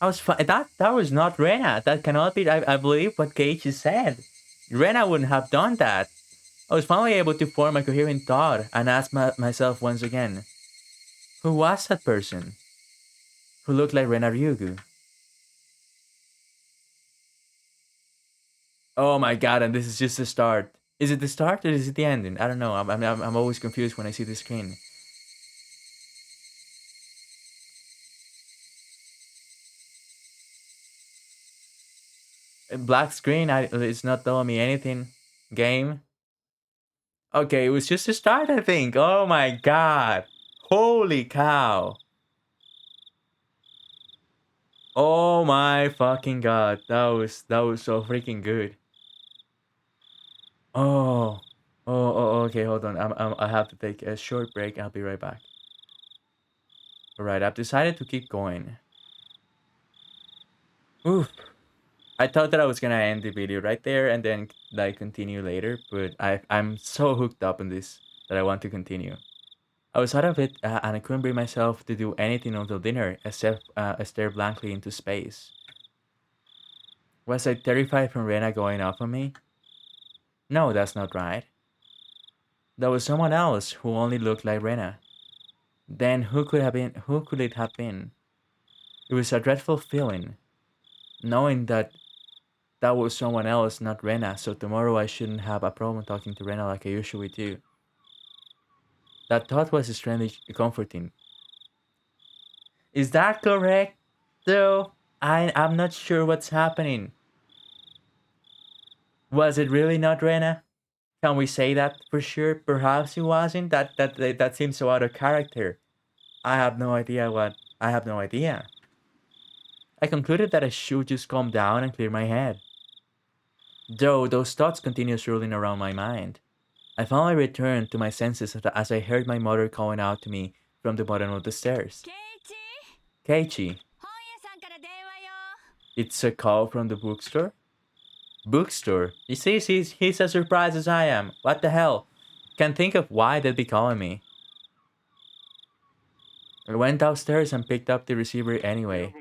That was not Rena. That cannot be. I believe what Keiichi said. Rena wouldn't have done that. I was finally able to form a coherent thought and ask myself once again, who was that person? Who looked like Rena Ryugu? Oh my god! And this is just the start. Is it the start or is it the ending? I don't know. I'm always confused when I see the screen. Black screen. It's not telling me anything. Game. Okay, it was just a start, I think. Oh my god. Holy cow. Oh my fucking god. That was so freaking good. Oh. Okay, hold on. I have to take a short break. I'll be right back. Alright, I've decided to keep going. Oof. I thought that I was gonna end the video right there and then like continue later, but I'm so hooked up on this that I want to continue. I was out of it and I couldn't bring myself to do anything until dinner except stare blankly into space. Was I terrified from Rena going off on me? No, that's not right. There was someone else who only looked like Rena. Then who could it have been? It was a dreadful feeling, knowing that that was someone else, not Rena, so tomorrow I shouldn't have a problem talking to Rena like I usually do. That thought was strangely comforting. Is that correct? Though, I'm not sure what's happening. Was it really not Rena? Can we say that for sure? Perhaps it wasn't. That seems so out of character. I have no idea what. I have no idea. I concluded that I should just calm down and clear my head. Though those thoughts continued rolling around my mind. I finally returned to my senses as I heard my mother calling out to me from the bottom of the stairs. ケイチ Keiichi, 本屋さんから電話よ it's a call from the bookstore? Bookstore? You see, he's as surprised as I am. What the hell? Can't think of why they'd be calling me. I went downstairs and picked up the receiver anyway.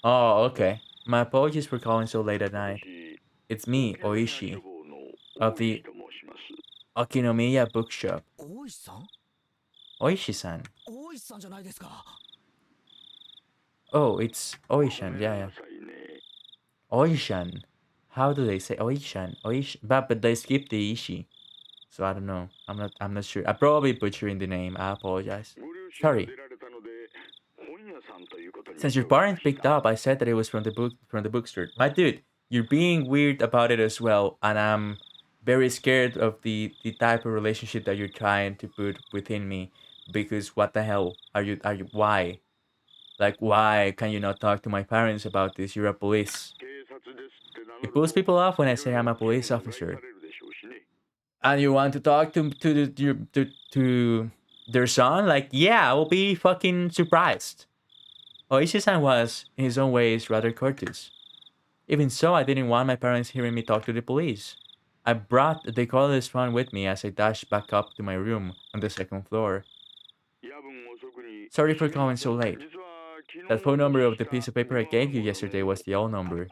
Oh, okay. My apologies for calling so late at night. It's me, Oishi, of the Okinomiya bookshop. 大石さん Oishi-san. 大石さんじゃないですか。 Oh, it's Oishan, yeah. Oishan. How do they say Oishan? But they skip the Ishi. So I don't know. I'm not sure. I'm probably butchering the name. I apologize. Sorry. Since your parents picked up, I said that it was from the bookstore. My dude, you're being weird about it as well, and I'm very scared of the type of relationship that you're trying to put within me. Because what the hell are you why? Like, why can you not talk to my parents about this? You're a police. It pulls people off when I say I'm a police officer. And you want to talk to their son? Like, yeah, I will be fucking surprised. Oishi-san was, in his own ways, rather courteous. Even so, I didn't want my parents hearing me talk to the police. I brought the colorless phone with me as I dashed back up to my room on the second floor. Sorry for calling so late. That phone number of the piece of paper I gave you yesterday was the old number.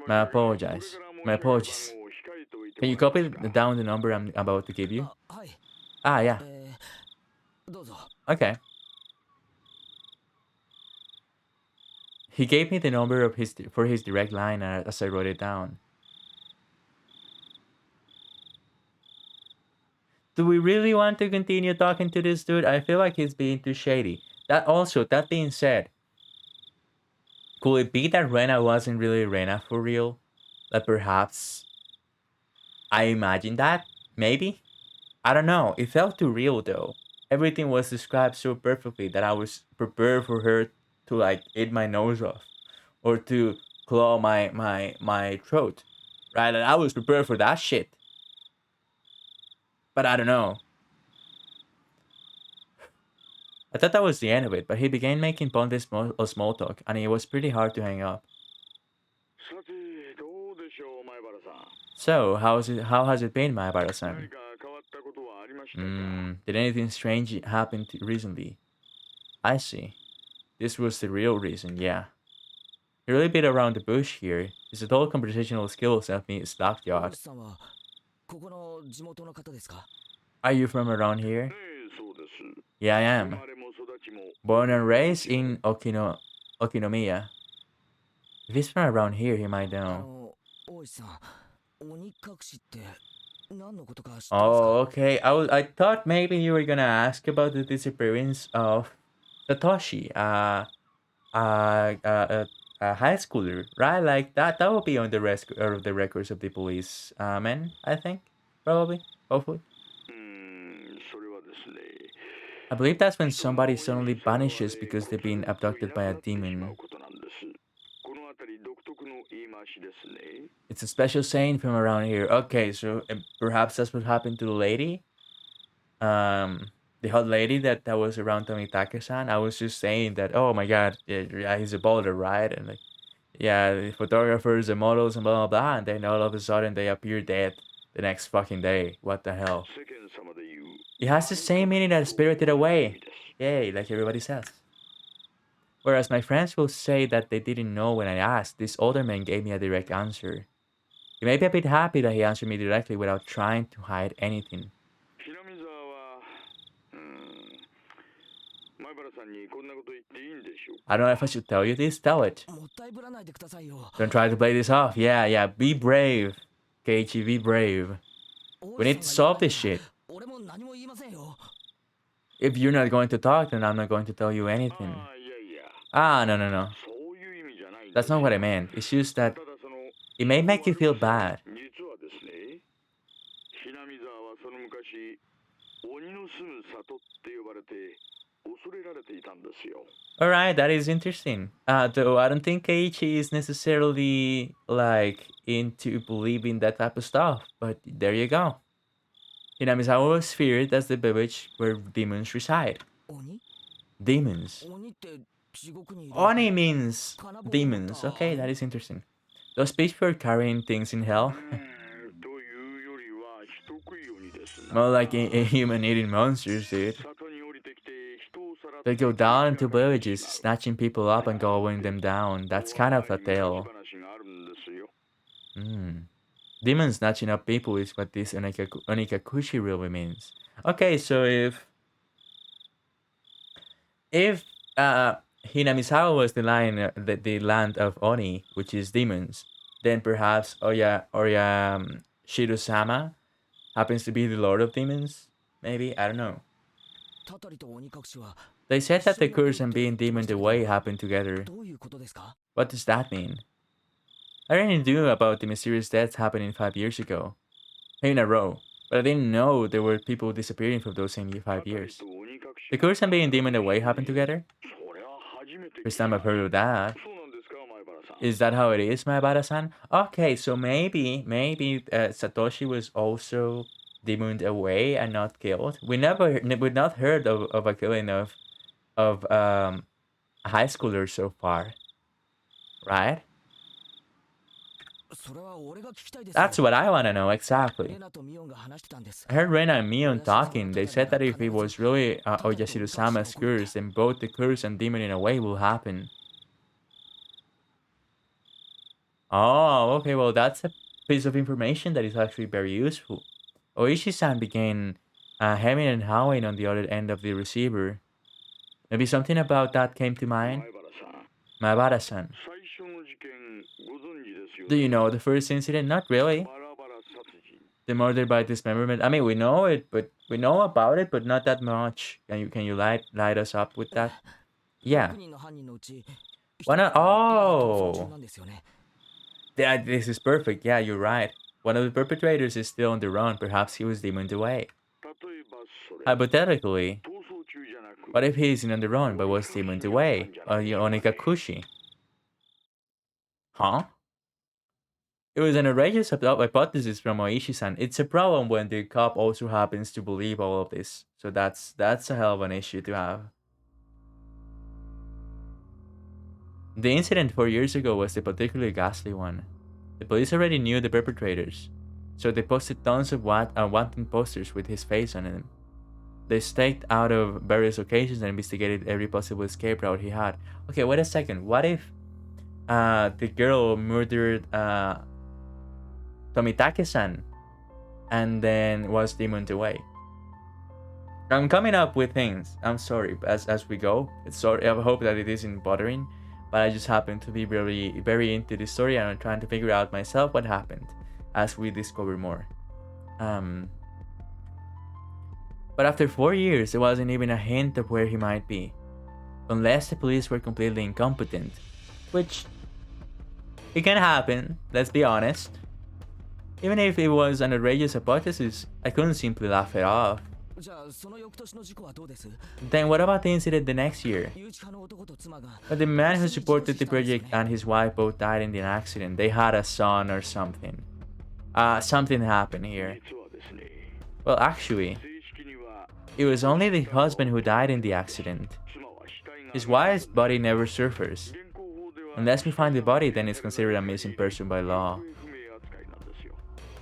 My apologies. My apologies. Can you copy down the number I'm about to give you? はい Ah, yeah. どうぞ Okay. He gave me the number of his for his direct line as I wrote it down. Do we really want to continue talking to this dude? I feel like he's being too shady. That being said, could it be that Rena wasn't really Rena for real? That perhaps I imagined that? Maybe? I don't know. It felt too real though. Everything was described so perfectly that I was prepared for her to like eat my nose off or to claw my throat. Right? And I was prepared for that shit. But I don't know. I thought that was the end of it, but he began making pointless small talk, and it was pretty hard to hang up. So, how has it been, Mahabara-san? Did anything strange happen recently? I see. This was the real reason, yeah. You're really bit around the bush here. It's the whole conversational skills at me backyard. さんはここの地元の方ですか Are you from around here? Yeah, I am. Born and raised in Okinomiya. If he's from around here, he might know. 大石さん鬼隠しって何のことか知ってますか Oh, okay. I thought maybe you were gonna ask about the disappearance of Satoshi, a high schooler, right? Like that would be on the the records of the police, men. I think, probably, hopefully. I believe that's when somebody suddenly vanishes because they've been abducted by a demon. It's a special saying from around here. Okay, so perhaps that's what happened to the lady. The hot lady that was around Tomitake-san. I was just saying that. Oh my God, yeah, he's a boulder, right? And like, yeah, the photographers, the models, and blah blah blah. And then all of a sudden they appear dead the next fucking day. What the hell? It has the same meaning as Spirited Away. Yay, like everybody says. Whereas my friends will say that they didn't know when I asked, this older man gave me a direct answer. He may be a bit happy that he answered me directly without trying to hide anything. I don't know if I should tell you this. Tell it. もったいぶらないでくださいよ Don't try to play this off. Yeah. Be brave. Keiichi, be brave. We need to solve this shit. 俺も何も言いませんよ If you're not going to talk, then I'm not going to tell you anything. No. That's not what I meant. It's just that it may make you feel bad. Alright, that is interesting. Though I don't think Keiichi is necessarily like into believing that type of stuff, but there you go. Hinamizawa was feared as the village where demons reside. 鬼 Demons. 鬼って地獄にいる Oni means demons. Okay, that is interesting. Those people carrying things in hell. More like a human eating monsters, dude. They go down into villages, snatching people up and going them down. That's kind of a tale. Demons snatching up people is what this Onikakushi really means. Okay, so if Hinamizawa was the land of Oni, which is demons, then perhaps Oya Shirosama happens to be the lord of demons. Maybe, I don't know. たたりと鬼隠しは They said that the curse and being demoned away happened together. どういうことですか What does that mean? I already knew about the mysterious deaths happening 5 years ago. In a row. But I didn't know there were people disappearing from those same 5 years. The curse and being demoned away happened together? First time I've heard of that. そうなんですか、前原さん。 Is that how it is, Maibara-san? Okay, so maybe Satoshi was also demoned away and not killed. We not heard of a killing of a high schooler so far, right? それは俺が聞きたいですよ。 That's what I want to know exactly. レナとミオンが話してたんです。 I heard Rena and Mion talking. They said that if it was really Oyashiro-sama's curse, then both the curse and demon in a way will happen. Oh, okay, well that's a piece of information that is actually very useful. Oishi-san began hemming and hawing on the other end of the receiver. Maybe something about that came to mind? 前原さん、 Maibara-san, 最初の事件ご存知ですよ do ね。 you know the first incident? Not really. バラバラ殺人。 The murder by dismemberment. I mean, we know it, but we know about it, but not that much. Can you light us up with that? Yeah. 6人の犯人のうち、 Why not? 一人は逃 Oh, 走中なんですよね。 yeah, this is perfect. Yeah, you're right. One of the perpetrators is still on the run. Perhaps he was demoned away. 例えばそれ。 Hypothetically, 逃走中じゃなく。 what if he isn't on the run but was demoned away? Onikakushi. Huh? It was an outrageous hypothesis from Oishi-san. It's a problem when the cop also happens to believe all of this. So that's a hell of an issue to have. The incident 4 years ago was a particularly ghastly one. The police already knew the perpetrators, so they posted tons of wanting posters with his face on them. They staked out of various occasions and investigated every possible escape route he had. Okay, wait a second. What if the girl murdered Tomitake-san and then was demoned away? I'm coming up with things. I'm sorry as we go. Sorry, I hope that it isn't bothering, but I just happen to be very into this story and I'm trying to figure out myself what happened as we discover more. But after 4 years, there wasn't even a hint of where he might be, unless the police were completely incompetent, which it can happen. Let's be honest. Even if it was an outrageous hypothesis, I couldn't simply laugh it off. じゃあその翌年の事故はどうです？ Then what about the incident the next year? 誘致派の男と妻が But the man who supported the project and his wife both died in the accident. They had a son or something. Something happened here. 実はですね。 Well, actually, 正式には it was only the husband who died in the accident. 妻は死体が His wife's body never surfaced. 現行法では Unless we find the body, then it's considered a missing person by law. 行方不明扱いなんですよ。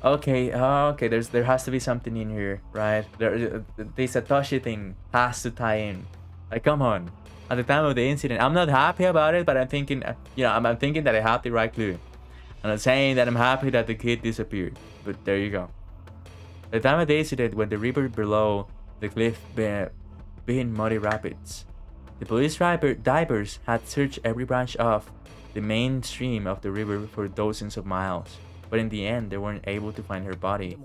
Okay, okay, there has to be something in here, right? The Satoshi thing has to tie in. Like, come on. At the time of the incident, I'm not happy about it, but I'm thinking, I'm thinking that I have the right clue. I'm not saying that I'm happy that the kid disappeared, but there you go. At the time of the incident, when the river below the cliff being muddy rapids, the police divers had searched every branch of the main stream of the river for dozens of miles. But in the end, they weren't able to find her body.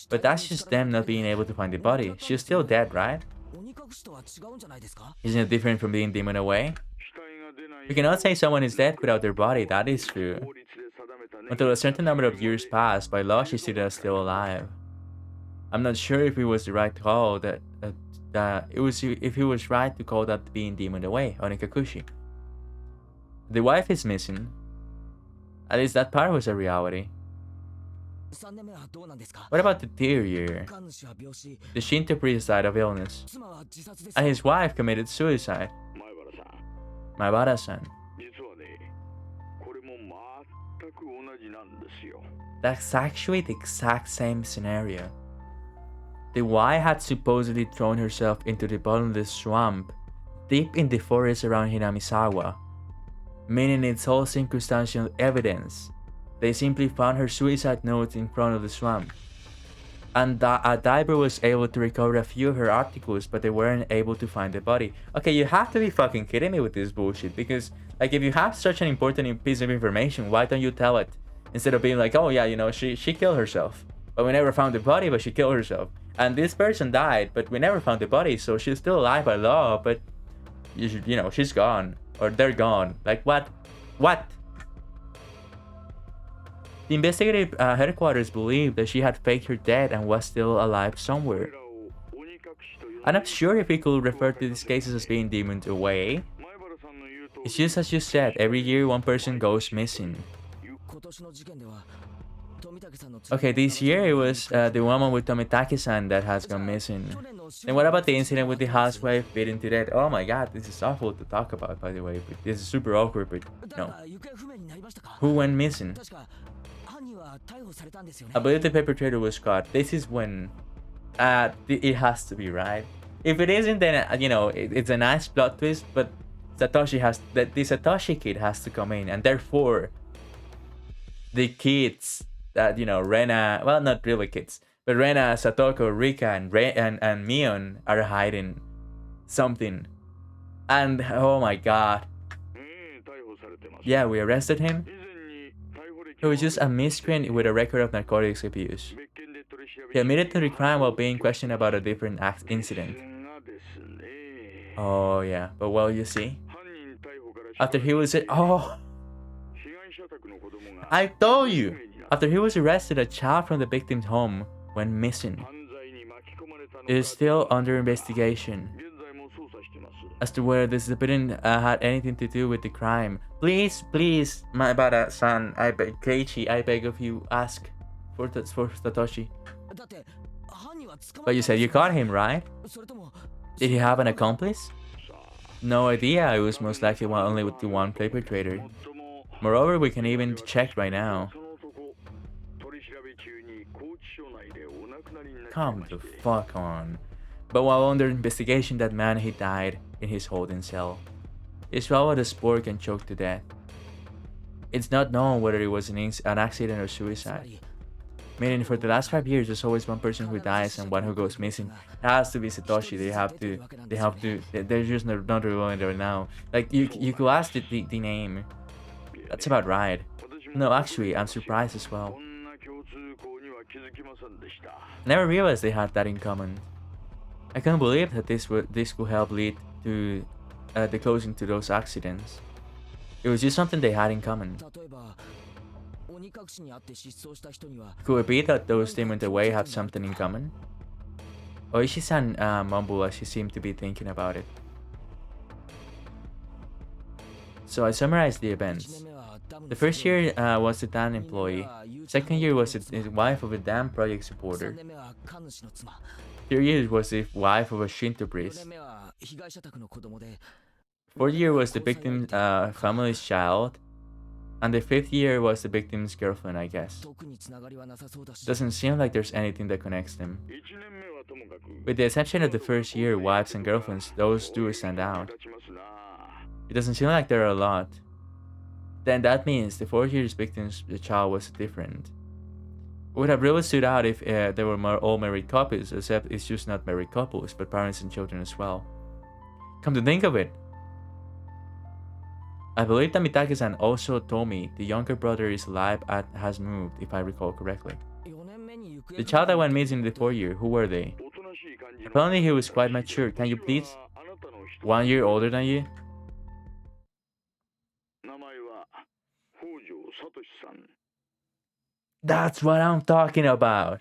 But that's just them not being able to find the body. She's still dead, right? 鬼隠しとは違うんじゃないですか？ Isn't it different from being demoned away? 死体が出ない We cannot say someone is dead without their body, that is true. 法律で定めたね Until a certain number of years pass, by law she's still alive. I'm not sure if it was the right call if it was right to call that being demoned away, Onikakushi. The wife is missing. At least that part was a reality. 3年目はどうなんですか？ What about the third year? 神主は病死、 The Shinto priest died of illness, 妻は自殺です。 and his wife committed suicide. 前原さん Maibara-san. 実はねこれも全く同じなんですよ That's actually the exact same scenario. The wife had supposedly thrown herself into the bottomless swamp deep in the forest around Hinamizawa, meaning it's all circumstantial evidence. They simply found her suicide note in front of the swamp. And a diver was able to recover a few of her articles, but they weren't able to find the body. Okay, you have to be fucking kidding me with this bullshit, because like if you have such an important piece of information, why don't you tell it? Instead of being like, oh yeah, she killed herself, but we never found the body, but she killed herself. And this person died, but we never found the body, so she's still alive by law, but she's gone, or they're gone. Like what? What? The investigative headquarters believed that she had faked her death and was still alive somewhere. これらを鬼隠しと呼んで I'm not sure if we could refer to these cases as being demoned away. 前原さん It's just as you said, every year one person goes missing. 今年の事件では富武さんの Okay, this year it was the woman with Tomitake-san that has gone missing. Then what about the incident with the housewife beaten to death? Oh my god, this is awful to talk about, by the way. But this is super awkward, but no. Who went missing? 確か犯人は逮捕されたんですよね I believe the perpetrator was caught. This is when it has to be, right? If it isn't, then you know it's a nice plot twist. But the Satoshi kid has to come in, and therefore the kids that Rena, well, not really kids, but Rena, Satoko, Rika, and Mion are hiding something. And oh my god, yeah, we arrested him. He was just a miscreant with a record of narcotics abuse. He admitted to the crime while being questioned about a different incident. Oh yeah, but well, you see, after he was I told you, after he was arrested, a child from the victim's home went missing. It is still under investigation as to whether this discipline had anything to do with the crime. Please, my son, I beg, Keiichi, I beg of you, ask for Satoshi. だって犯人は捕ま But you said you caught him, right? それとも Did he have an accomplice? No idea. It was most likely only with the one perpetrator. Moreover, we can even check right now. Come the fuck on. But while under investigation, that man, he died in his holding cell. He swallowed a spork and choked to death. It's not known whether it was an accident or つま suicide. り Meaning for the last 5 years, there's always one person who dies and one who goes missing. It has to be Satoshi. They're just not revealing it right now. Like, you could ask the name. That's about right. No, actually, I'm surprised as well. Never realized they had that in common. I can't believe that this could help lead to the closing to those accidents. It was just something they had in common. 例えば鬼隠しにあって失踪した人には Could it be that those demons away have something in common? Oishi-san mumbled as she seemed to be thinking about it. So I summarized the 1 events. 年目はダム The の first 作業員 year was the dam employee. 2 Second 年目 year は was the wife of a dam project 3 supporter. 年目は神主の妻 Third year was the wife of a Shinto 4 priest. 年目は被害者宅の子供で Fourth year was the victim's family's child. And the fifth year was the victim's girlfriend, I guess. 特につながりはなさそうだし Doesn't seem like there's anything that connects them. With the exception of the first year, wives and girlfriends, those do stand out. It doesn't seem like there are a lot. Then that means the fourth year's victim's child was different. It would have really stood out if they were all married couples, except it's just not married couples, but parents and children as well. Come to think of it, I believe that Mitake-san also told me the younger brother is alive and has moved, if I recall correctly. 4年目に行方 The child that went missing in the fourth year, who were they? Apparently he was quite mature. Can you please? 1 year older than you? 名前は北条聡さん That's what I'm talking about.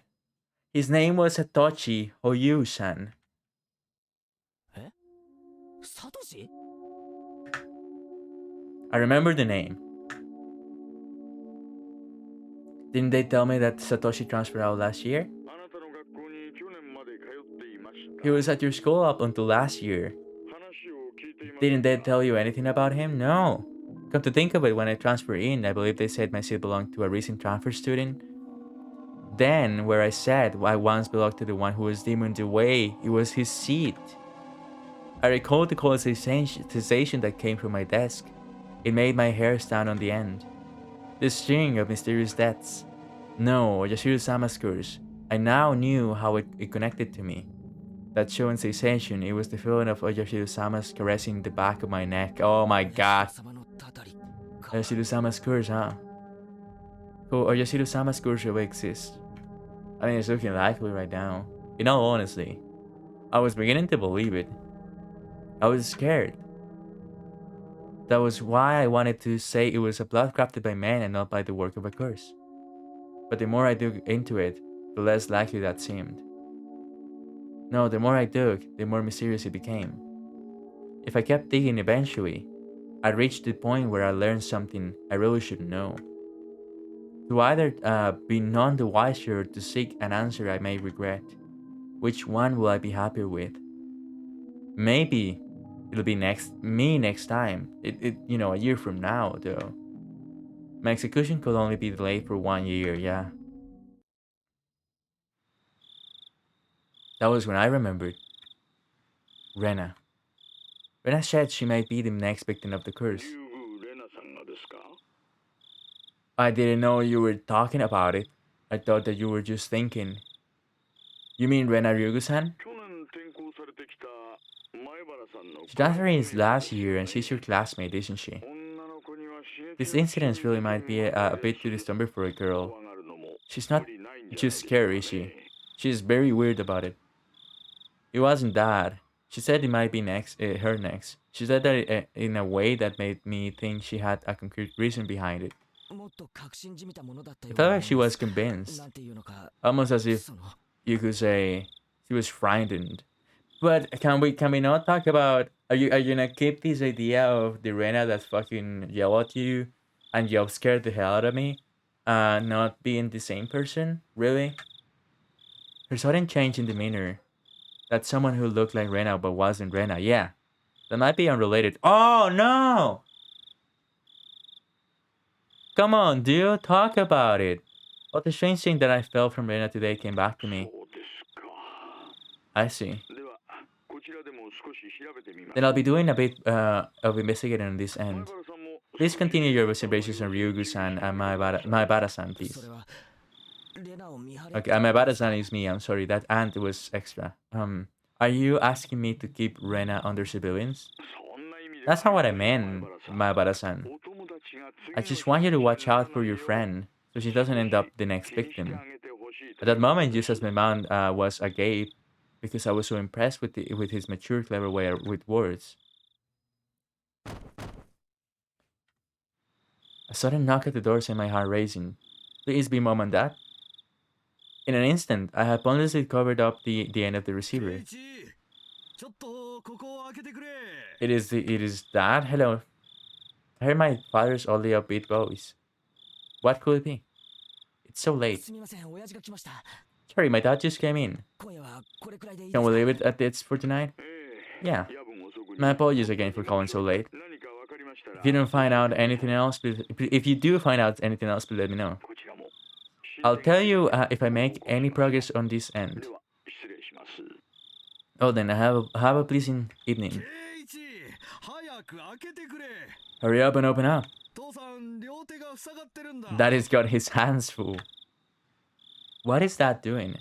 His name was Satoshi Hoyu-san. サトシ I remember the name. Didn't they tell me that Satoshi transferred out last year? あなたの学校に去年まで通っていました He was at your school up until last year. 話を聞いています Didn't they tell you anything about him? No. Come to think of it, when I transferred in, I believe they said my seat belonged to a recent transfer student. Then, where I said I once belonged to the one who was demoned away, it was his seat. I recalled the conversation that came from my desk. It made my hair stand on the end. The string of mysterious deaths. No, Yashiro-sama's curse. I now knew how it connected to me. That Ch.1 sensation, it was the feeling of Yashiro-sama's caressing the back of my neck. Oh my god. 様のたたりか Yashiro-sama's curse, huh? Cool, or Yashiro-sama's curse really exists. I mean, it's looking likely right now. In all honesty, I was beginning to believe it. I was scared. That was why I wanted to say it was a plot crafted by man and not by the work of a curse. But the more I dug into it, the less likely that seemed. No, the more I dug, the more mysterious it became. If I kept digging eventually, I reached the point where I learned something I really should know. To either be none the wiser or to seek an answer I may regret. Which one will I be happier with? Maybe it'll be next time. A year from now, though. My execution could only be delayed for 1 year, yeah. That was when I remembered. Rena. Rena said she might be the next victim of the curse. 竜宮レナさんがですか？ I didn't know you were talking about it. I thought that you were just thinking. You mean Rena Ryugu-san? 去年転校されてきた前原さんの She got her in last year and she's your classmate, isn't she? 女の子には刺激 This の incident really might be a bit too disturbing for a girl. 怖がるのも She's not 無理ないんじゃない just ですか scared, ね is she? She's very weird about it. It wasn't that. She said it might be her next. She said that in a way that made me think she had a concrete reason behind it. もっと確信じみたものだったよ It う felt な like she was convinced, なんていうのか almost as if その you could say she was frightened. But can we not talk about? Are you gonna keep this idea of the Rena that fucking yell at you and you scared the hell out of me, not being the same person? Really? Her sudden change in demeanor. That someone who looked like Rena but wasn't Rena. Yeah, that might be unrelated. Oh no! Come on, dude, talk about it. Well, the strange thing that I felt from Rena today came back to me. そうですか I see. ではこちらでも少し調べてみます Then I'll be doing a bit of investigating on this 前 end. 原さんも Please continue your observations on Ryugu-san and Maibara-san, そ please. れはレナを見張れ Okay, Maibara-san is me. I'm sorry, that and was extra. Are you asking me to keep Rena under surveillance? そんな意味で That's not what I meant, Maibara-san. お友達が I 次の just want you to watch 被害 out for your 者 friend, so she doesn't end up the next 気にして victim. あげてほしい At that moment, just as my mind was agape, because I was so impressed with his mature, clever way with words. A sudden knock at the door sent my heart racing. Please be mom and dad. In an instant, I had ponderously covered up the end of the receiver. ちょっとここを開けてくれ It is dad. Hello. I heard my father's oddly upbeat voice. What could it be? It's so late. すみません親父が来ました Sorry, my dad just came in. 今夜はこれくらいでいい Can です we か leave it at this for tonight? ええ Yeah. 夜分遅くに My apologies again for calling so late. 何かわかりましたら If you don't find out anything else, if you do find out anything else, please let me know. こちらも I'll tell you if I make any progress on this end. では失礼します Oh, then have a pleasing evening. 一早く開けてくれ Hurry up and open up. 父さん両手が塞がってるんだ That has got his hands full. What is that doing?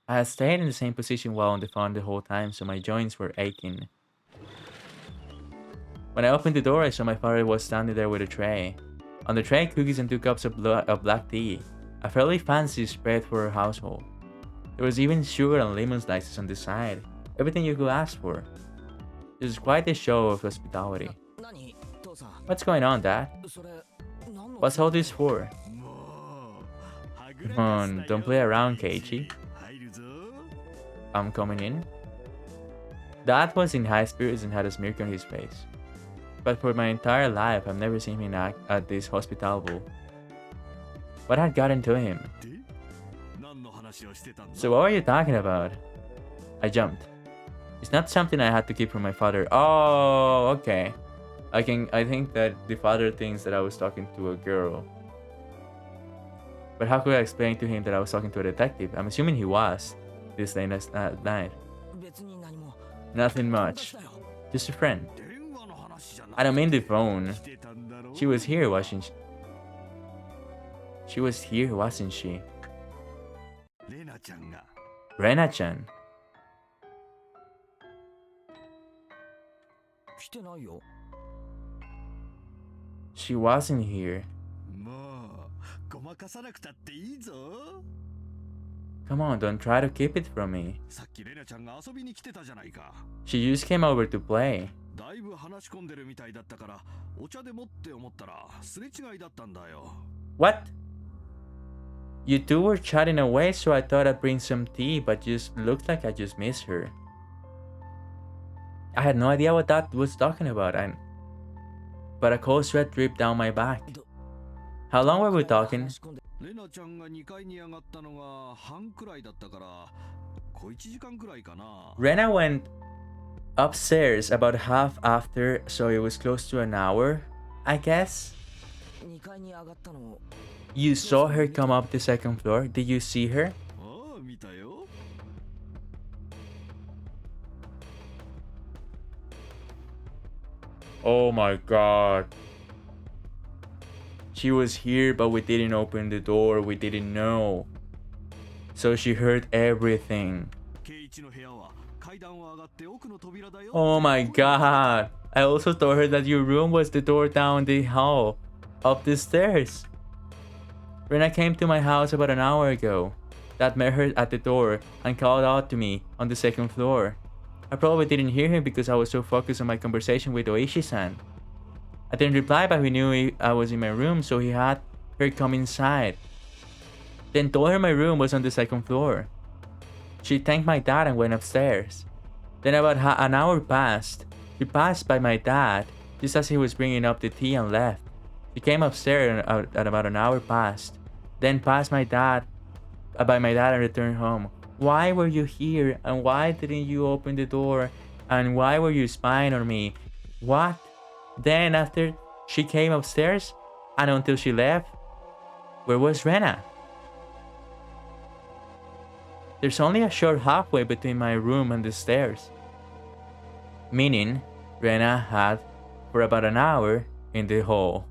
I had stayed in the same position while on the phone the whole time, so my joints were aching. When I opened the door, I saw my father was standing there with a tray. On the tray, cookies and 2 cups of black tea. A fairly fancy spread for a household. There was even sugar and lemon slices on the side. Everything you could ask for. This is quite a show of hospitality. 何父さん What's going on, Dad? それ何の What's all this for? もう Come on, don't play around, Keiichi. 入るぞ I'm coming in. Dad was in high spirits and had a smirk on his face. But for my entire life, I've never seen him act at this hospitable. What had gotten to him? で何の話をしてたんだ So what were you talking about? I jumped. It's not something I had to keep from my father. Oh, okay. I think that the father thinks that I was talking to a girl. But how could I explain to him that I was talking to a detective? I'm assuming he was this late at night. 別に何も Nothing 友 much. 達だよ Just a friend. 電話の話じゃな I don't mean the phone. してたんだろ She was here, wasn't she? She was here, wasn't she? レナちゃんが Rena-chan. 来てないよ She wasn't here. もうごまかさなくたっていいぞ Come on, don't try to keep it from me. さっきレナちゃんが遊びに来てたじゃないか She just came over to play. だいぶ話し込んでるみたいだったからお茶でもって思ったらすれ違いだったんだよ What? You two were chatting away, so I thought I'd bring some tea, but just looked like I just missed her. I had no idea what that was talking about, but a cold sweat dripped down my back. How long were we talking? レナちゃんが2階に上がったのが半くらいだったから小1時間くらいかな。 Rena went upstairs about half after, so it was close to an hour, I guess. 2階に上がったの You saw her come up the second floor. Did you see her? ああ見たよ。 Oh my god. She was here, but we didn't open the door. We didn't know. So she heard everything. ケイイチの部屋は階段を上がって奥の扉だよ。 Oh my god. I also told her that your room was the door down the hall, up the stairs. Rena came to my house about an hour ago. Dad met her at the door and called out to me on the second floor. I probably didn't hear him because I was so focused on my conversation with Oishi-san. I didn't reply, but he knew I was in my room, so he had her come inside. Then told her my room was on the second floor. She thanked my dad and went upstairs. Then about an hour passed. She passed by my dad just as he was bringing up the tea and left. She came upstairs at about an hour past. Then passed by my dad and returned home. Why were you here? And why didn't you open the door? And why were you spying on me? What? Then after she came upstairs and until she left, where was Rena? There's only a short halfway between my room and the stairs. Meaning, Rena had for about an hour in the hall.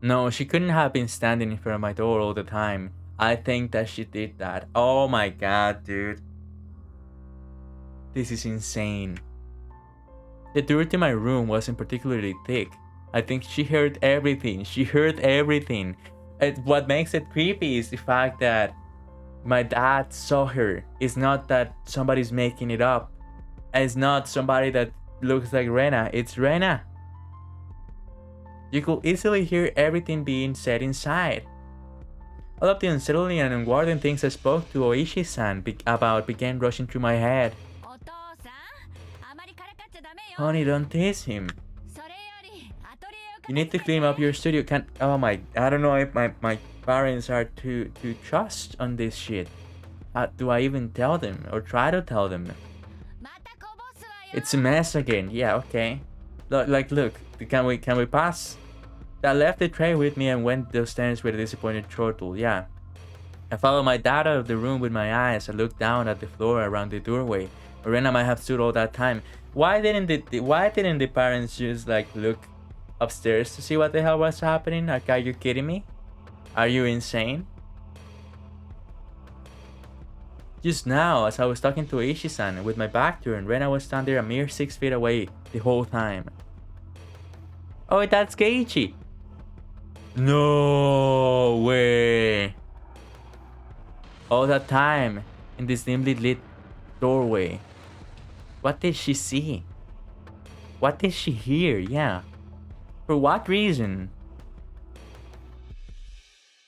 No, she couldn't have been standing in front of my door all the time. I think that she did that. Oh my god, dude. This is insane. The door to my room wasn't particularly thick. I think she heard everything. She heard everything. What makes it creepy is the fact that my dad saw her. It's not that somebody's making it up. It's not somebody that looks like Rena. It's Rena. You could easily hear everything being said inside. All of the unsettling and unwarranted things I spoke to Oishi-san about began rushing through my head. Honey, don't tease him. You need to clean up your studio. Oh my, I don't know if my parents are too trust on this shit. Do I even tell them or try to tell them? It's a mess again. Yeah, okay. Look, can we pass? I left the tray with me and went downstairs with a disappointed turtle. Yeah. I followed my dad out of the room with my eyes. I looked down at the floor around the doorway. Rena might have stood all that time. Why didn't the parents just like look upstairs to see what the hell was happening? Like, are you kidding me? Are you insane? Just now, as I was talking to Ishi-san with my back turned, Rena was standing there a mere 6 feet away the whole time. Oh, that's Keiichi. No way. All that time in this dimly lit doorway. What did she see? What did she hear? Yeah. For what reason?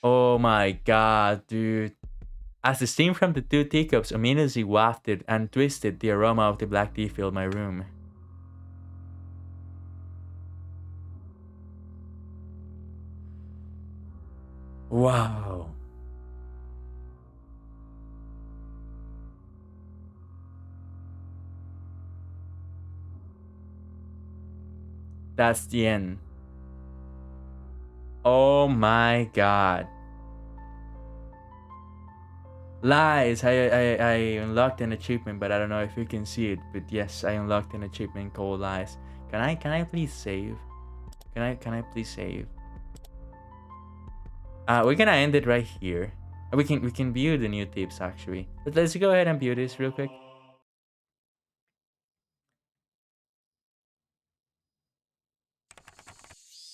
Oh my god, dude. As the steam from the 2 teacups ominously wafted and twisted, the aroma of the black tea filled my room. Wow. That's the end. Oh my god. Lies. I unlocked an achievement, but I don't know if you can see it. But yes, I unlocked an achievement called Lies. Can I please save? Can I please save? We're gonna end it right here. We can view the new tips actually. But let's go ahead and view this real quick.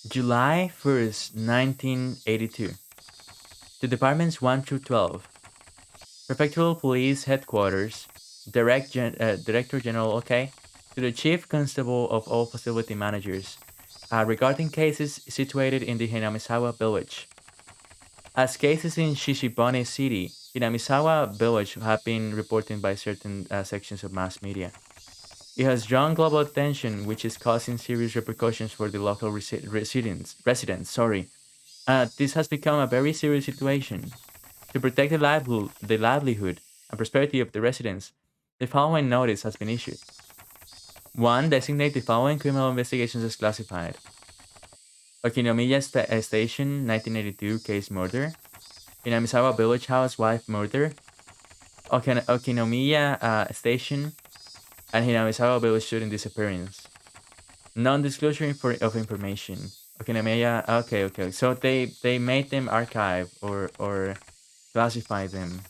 July 1st, 1982. To Departments 1 through 12. Prefectural Police Headquarters. Director General, okay. To the Chief Constable of all Facility Managers. Regarding cases situated in the Hinamisawa Village. As cases in Shishibane City, Hinamisawa Village have been reported by certain sections of mass media. It has drawn global attention, which is causing serious repercussions for the local residents. Sorry, this has become a very serious situation. To protect the livelihood and prosperity of the residents, the following notice has been issued. 1. Designate the following criminal investigations as classified. Okinomiya Station, 1982, case murder. Hinamizawa Village House, wife murder. Okinomiya Station and Hinamizawa Village student disappearance. Non-disclosure of information. Okinomiya. Okay. So they made them archive or classify them.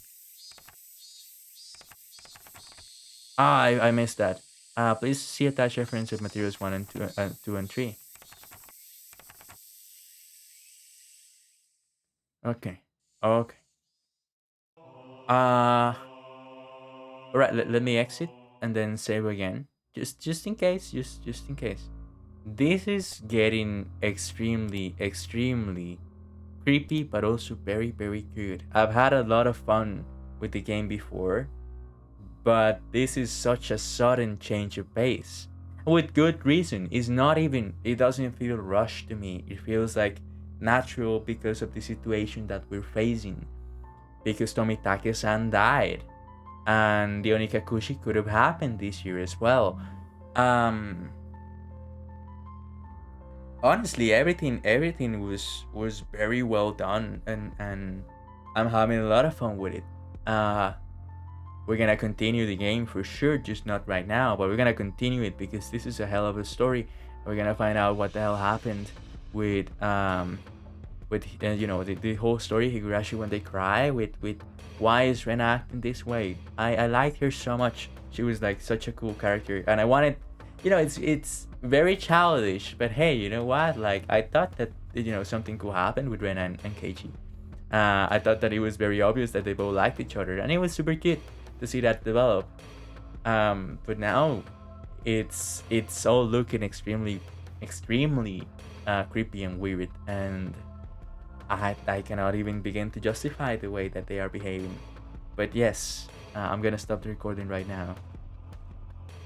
I missed that. Please see attached reference of materials 1 and 2 and 3. Okay. Okay. All right. Let me exit and then save again. Just in case. Just in case. This is getting extremely creepy, but also very good. I've had a lot of fun with the game before, but this is such a sudden change of pace. With good reason. It doesn't feel rushed to me. It feels like natural because of the situation that we're facing. Because Tomitake-san died. And the Onikakushi could have happened this year as well. Honestly, everything was very well done, and I'm having a lot of fun with it. We're gonna continue the game for sure, just not right now, but we're gonna continue it because this is a hell of a story. We're gonna find out what the hell happened with the whole story, Higurashi when they cry, with why is Rena acting this way. I liked her so much. She was like such a cool character, and I wanted, it's very childish, but hey, you know what, like I thought that something could happen with Rena and Keiichi. I thought that it was very obvious that they both liked each other, and it was super cute to see that develop. But now it's all looking extremely creepy and weird, and I cannot even begin to justify the way that they are behaving. But yes, I'm gonna stop the recording right now.